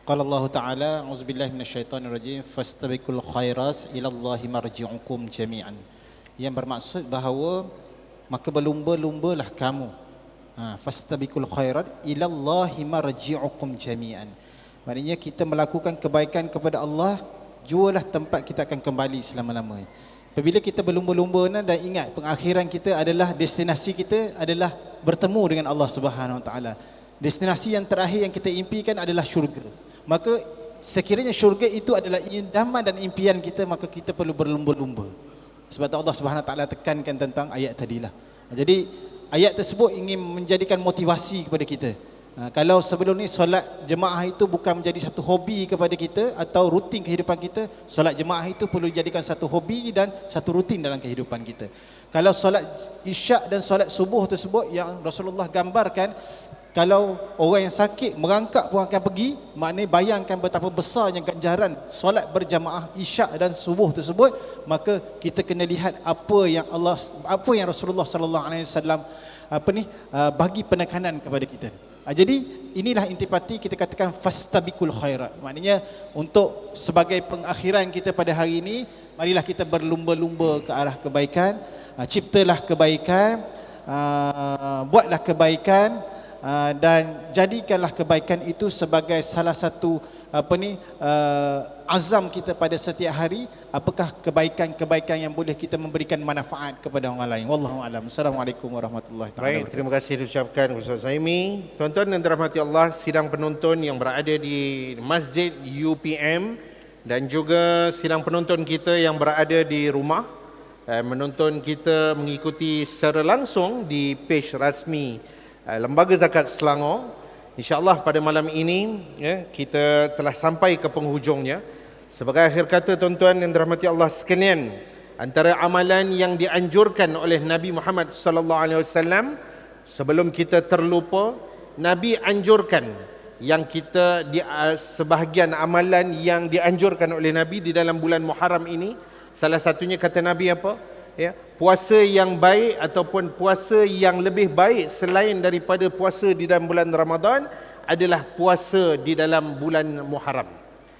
Qala Allah Ta'ala, auzubillahi minasyaitonirrajim, fastabiqul khairat ila Allahi marji'ukum jami'an. Yang bermaksud bahawa maka berlumba-lumbalah kamu. Fastabiqul khairat ila Allahi marji'ukum jami'an. Maknanya kita melakukan kebaikan kepada Allah, jualah tempat kita akan kembali selama-lamanya. Apabila kita berlumba-lumba dan ingat pengakhiran kita adalah destinasi kita adalah bertemu dengan Allah Subhanahu Wa Taala. Destinasi yang terakhir yang kita impikan adalah syurga. Maka sekiranya syurga itu adalah idaman dan impian kita, maka kita perlu berlumba-lumba. Sebab Allah Subhanahu Wa Taala tekankan tentang ayat tadilah. Jadi ayat tersebut ingin menjadikan motivasi kepada kita. Kalau sebelum ni solat jemaah itu bukan menjadi satu hobi kepada kita atau rutin kehidupan kita, solat jemaah itu perlu dijadikan satu hobi dan satu rutin dalam kehidupan kita. Kalau solat isyak dan solat subuh tersebut yang Rasulullah gambarkan, kalau orang yang sakit merangkak pun akan pergi, maknanya bayangkan betapa besarnya ganjaran solat berjamaah isyak dan subuh tersebut, maka kita kena lihat apa yang Rasulullah sallallahu alaihi wasallam bagi penekanan kepada kita. Jadi inilah intipati kita katakan fastabiqul khairat. Maknanya untuk sebagai pengakhiran kita pada hari ini, marilah kita berlumba-lumba ke arah kebaikan, ciptalah kebaikan, buatlah kebaikan, dan jadikanlah kebaikan itu sebagai salah satu azam kita pada setiap hari. Apakah kebaikan-kebaikan yang boleh kita memberikan manfaat kepada orang lain. Wallahu a'lam. Assalamualaikum warahmatullahi wabarakatuh. Baik, terima kasih diucapkan Ustaz Zaimi. Tuan-tuan dan dirahmati Allah, sidang penonton yang berada di Masjid UPM dan juga sidang penonton kita yang berada di rumah, menonton kita mengikuti secara langsung di page rasmi Lembaga Zakat Selangor. InsyaAllah pada malam ini kita telah sampai ke penghujungnya. Sebagai akhir kata, tuan-tuan yang dirahmati Allah sekalian, antara amalan yang dianjurkan oleh Nabi Muhammad sallallahu alaihi wasallam, sebelum kita terlupa, Nabi anjurkan yang kita sebahagian amalan yang dianjurkan oleh Nabi di dalam bulan Muharram ini. Salah satunya kata Nabi apa? Puasa yang baik ataupun puasa yang lebih baik selain daripada puasa di dalam bulan Ramadan adalah puasa di dalam bulan Muharram,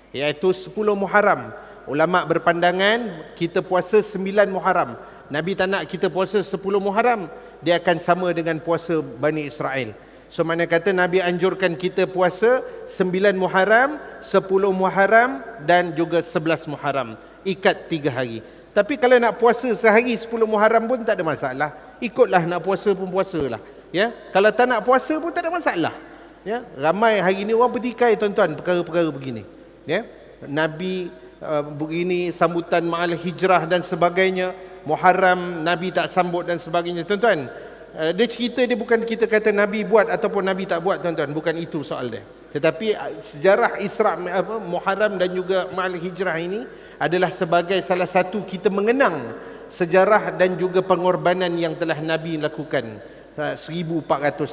iaitu 10 Muharram. Ulama berpandangan kita puasa 9 Muharram. Nabi tak nak kita puasa 10 Muharram, dia akan sama dengan puasa Bani Israel. So mana kata Nabi anjurkan kita puasa 9 Muharram, 10 Muharram dan juga 11 Muharram. Ikat 3 hari. Tapi kalau nak puasa sehari 10 Muharram pun tak ada masalah. Ikutlah, nak puasa pun puasalah. Ya, kalau tak nak puasa pun tak ada masalah. Ya, ramai hari ini orang bertikai tuan-tuan perkara-perkara begini. Ya, Nabi begini sambutan ma'al hijrah dan sebagainya. Muharram Nabi tak sambut dan sebagainya. Tuan-tuan, dia cerita, dia bukan kita kata Nabi buat ataupun Nabi tak buat, tuan-tuan. Bukan itu soal dia. Tetapi sejarah Isra Muharram dan juga ma'al hijrah ini adalah sebagai salah satu kita mengenang sejarah dan juga pengorbanan yang telah Nabi lakukan 1400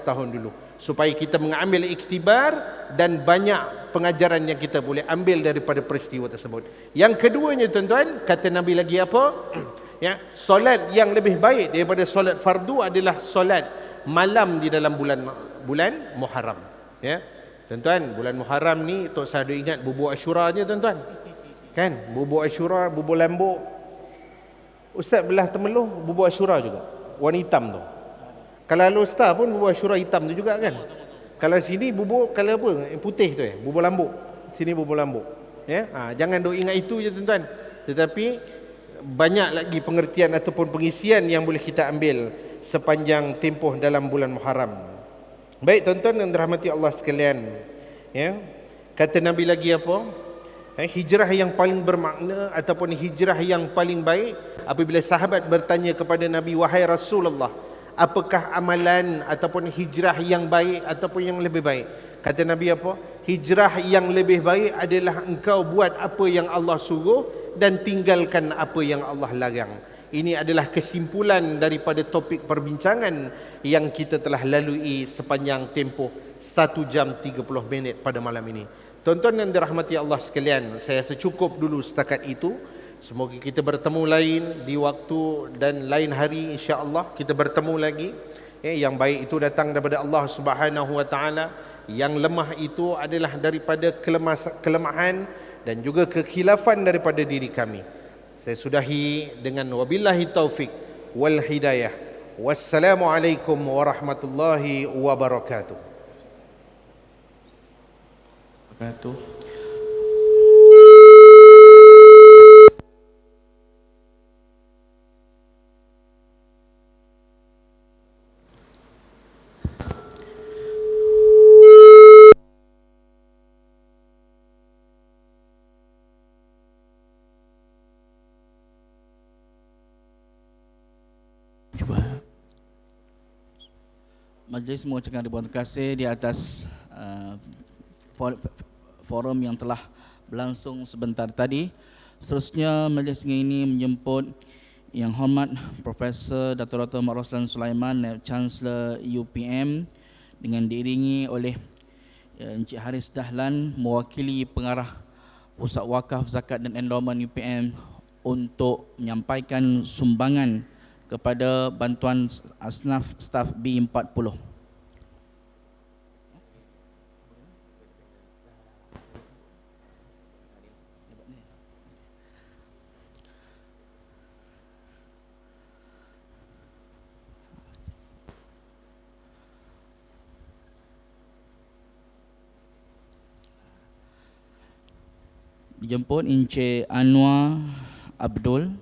tahun dulu, supaya kita mengambil iktibar dan banyak pengajaran yang kita boleh ambil daripada peristiwa tersebut. Yang keduanya tuan-tuan, kata Nabi lagi apa? Ya, solat yang lebih baik daripada solat fardu adalah solat malam di dalam bulan Muharram. Ya, Tuan-tuan, bulan Muharram ni Tok Sadu ingat bubur Asyura je tuan-tuan. Kan? Bubur Asyura, bubur lambuk. Ustaz belah temeluh bubur Asyura juga. Warna hitam tu. Kalau Al-Usta pun bubur Asyura hitam tu juga kan. Kalau sini bubur kalau apa? Putih tu bubur lambuk. Sini bubur lambuk. Ya, jangan duk ingat itu je tuan-tuan. Tetapi banyak lagi pengertian ataupun pengisian yang boleh kita ambil sepanjang tempoh dalam bulan Muharram. Baik tuan-tuan yang dirahmati Allah sekalian. Ya. Kata Nabi lagi apa? Hijrah yang paling bermakna ataupun hijrah yang paling baik apabila sahabat bertanya kepada Nabi, wahai Rasulullah, apakah amalan ataupun hijrah yang baik ataupun yang lebih baik? Kata Nabi apa? Hijrah yang lebih baik adalah engkau buat apa yang Allah suruh dan tinggalkan apa yang Allah larang. Ini adalah kesimpulan daripada topik perbincangan yang kita telah lalui sepanjang tempoh 1 jam 30 minit pada malam ini. Tuan-tuan yang dirahmati Allah sekalian, saya secukup dulu setakat itu. Semoga kita bertemu lain di waktu dan lain hari, insya-Allah kita bertemu lagi. Yang baik itu datang daripada Allah Subhanahu wa taala, yang lemah itu adalah daripada kelemahan dan juga kekhilafan daripada diri kami. Saya sudahi dengan wabillahi taufik wal hidayah. Wassalamualaikum warahmatullahi wabarakatuh. Majlis mengucapkan ribuan terima kasih di atas forum yang telah berlangsung sebentar tadi. Seterusnya majlis ini menjemput Yang Hormat Profesor Dato' Mak Roslan Sulaiman, Naib Chancellor UPM, dengan diiringi oleh Encik Haris Dahlan, mewakili pengarah Pusat Wakaf Zakat dan Endowment UPM, untuk menyampaikan sumbangan kepada bantuan asnaf staf B40. Dijemput Encik Anwar Abdul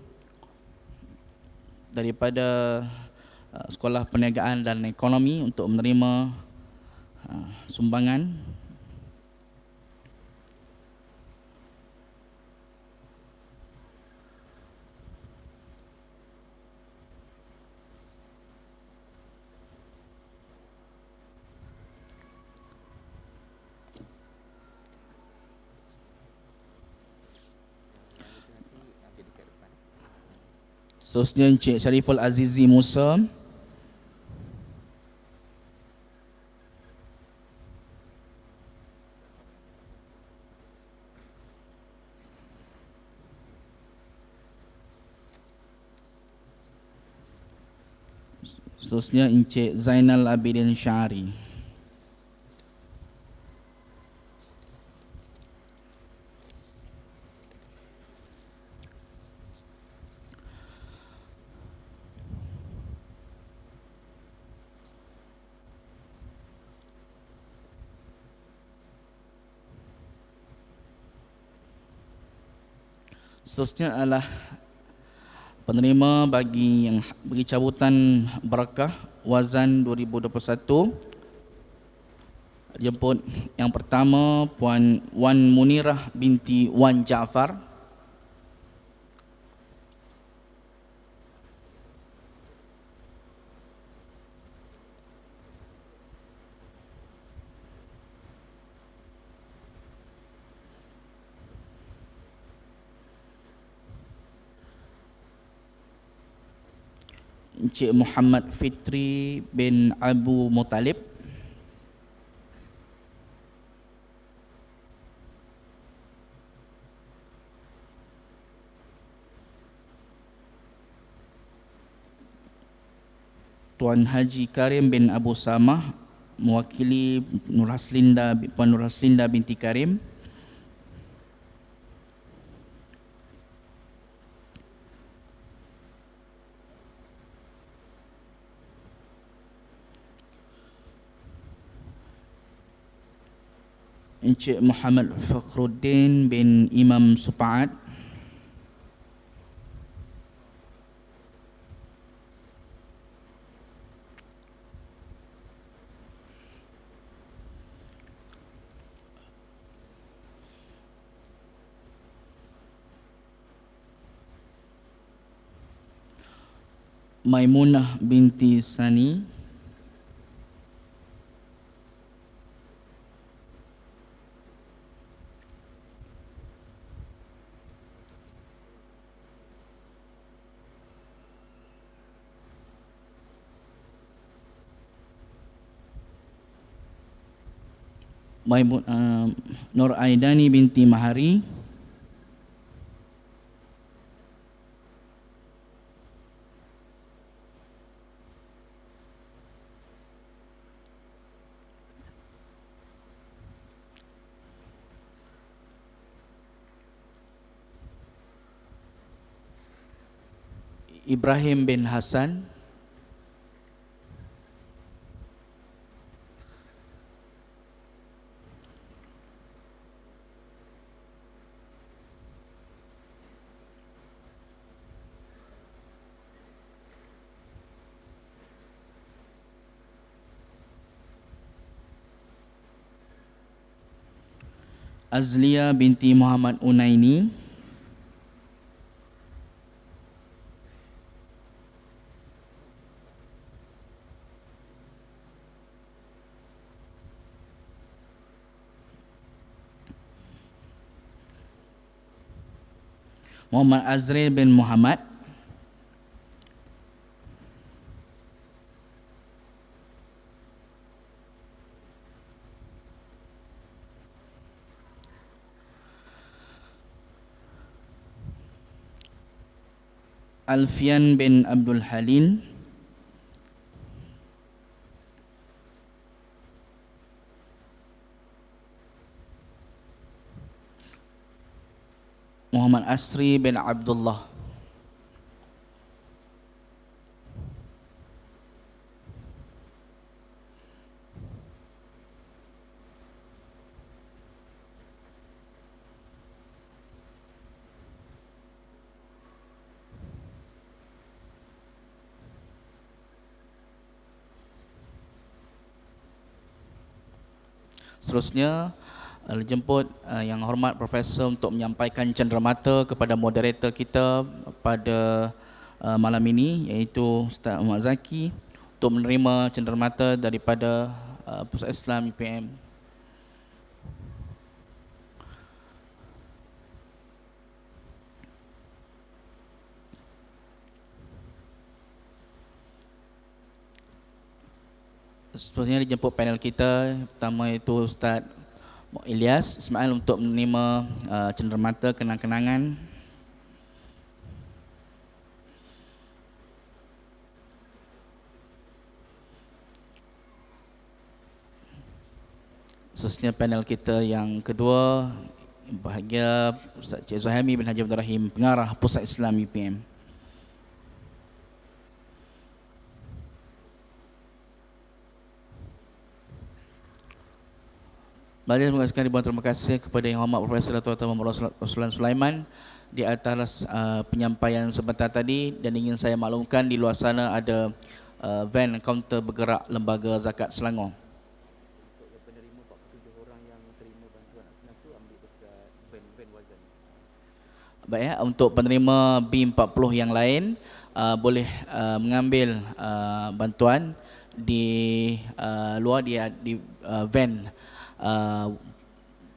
daripada Sekolah Perniagaan dan Ekonomi untuk menerima sumbangan. Seterusnya Encik Syariful Azizi Musa. Seterusnya Encik Zainal Abidin Syari. Seterusnya adalah penerima bagi cabutan Barakah Wazan 2021. Jemput yang pertama Puan Wan Munirah binti Wan Jaafar. Encik Muhammad Fitri bin Abu Muttalib. Tuan Haji Karim bin Abu Samah, mewakili Puan Nur Haslinda binti Karim. Encik Muhammad Fakhruddin bin Imam Supaat. Maimunah binti Sani. Nur Aidani binti Mahari. Ibrahim bin Hasan. Azlia binti Muhammad Unaini. Muhammad Azril bin Muhammad. Alfian bin Abdul Halil. Muhammad Asri bin Abdullah. Seterusnya dijemput Yang Hormat Profesor untuk menyampaikan cenderamata kepada moderator kita pada malam ini, iaitu Ustaz Muhammad Zaki, untuk menerima cenderamata daripada Pusat Islam UPM. Seterusnya dijemput panel kita. Pertama itu Ustaz Ilyas Ismail untuk menerima cenderamata kenang-kenangan. Seterusnya panel kita yang kedua, bahagia Ustaz Cik Zuhaimi bin Haji Abdul Rahim, Pengarah Pusat Islam UPM. Balik mengucapkan ribuan terima kasih kepada Yang Hormat Profesor Dato' Muhammad Raslan Sulaiman di atas penyampaian sebentar tadi, dan ingin saya maklumkan di luar sana ada van kaunter bergerak Lembaga Zakat Selangor. Baik ya, untuk penerima B40 yang lain boleh mengambil bantuan di luar di van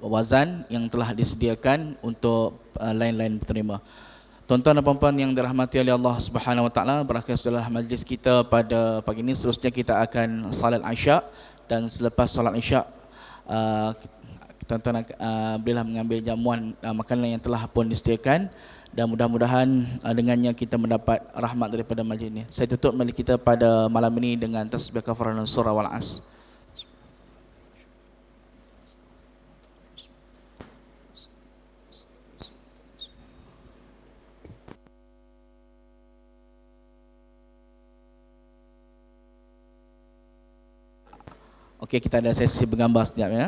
wazan yang telah disediakan untuk lain-lain penerima. Tuan-tuan dan puan-puan yang dirahmati oleh Allah Subhanahu Wa Taala, berakhir sudah majlis kita pada pagi ini. Seterusnya kita akan salat Isyak, dan selepas salat Isyak tuan-tuan bolehlah mengambil jamuan makanan yang telah pun disediakan, dan mudah-mudahan dengannya kita mendapat rahmat daripada majlis ini. Saya tutup majlis kita pada malam ini dengan tasbih kafarah surah Wal As. Okey, kita ada sesi bergambar sekejap ya.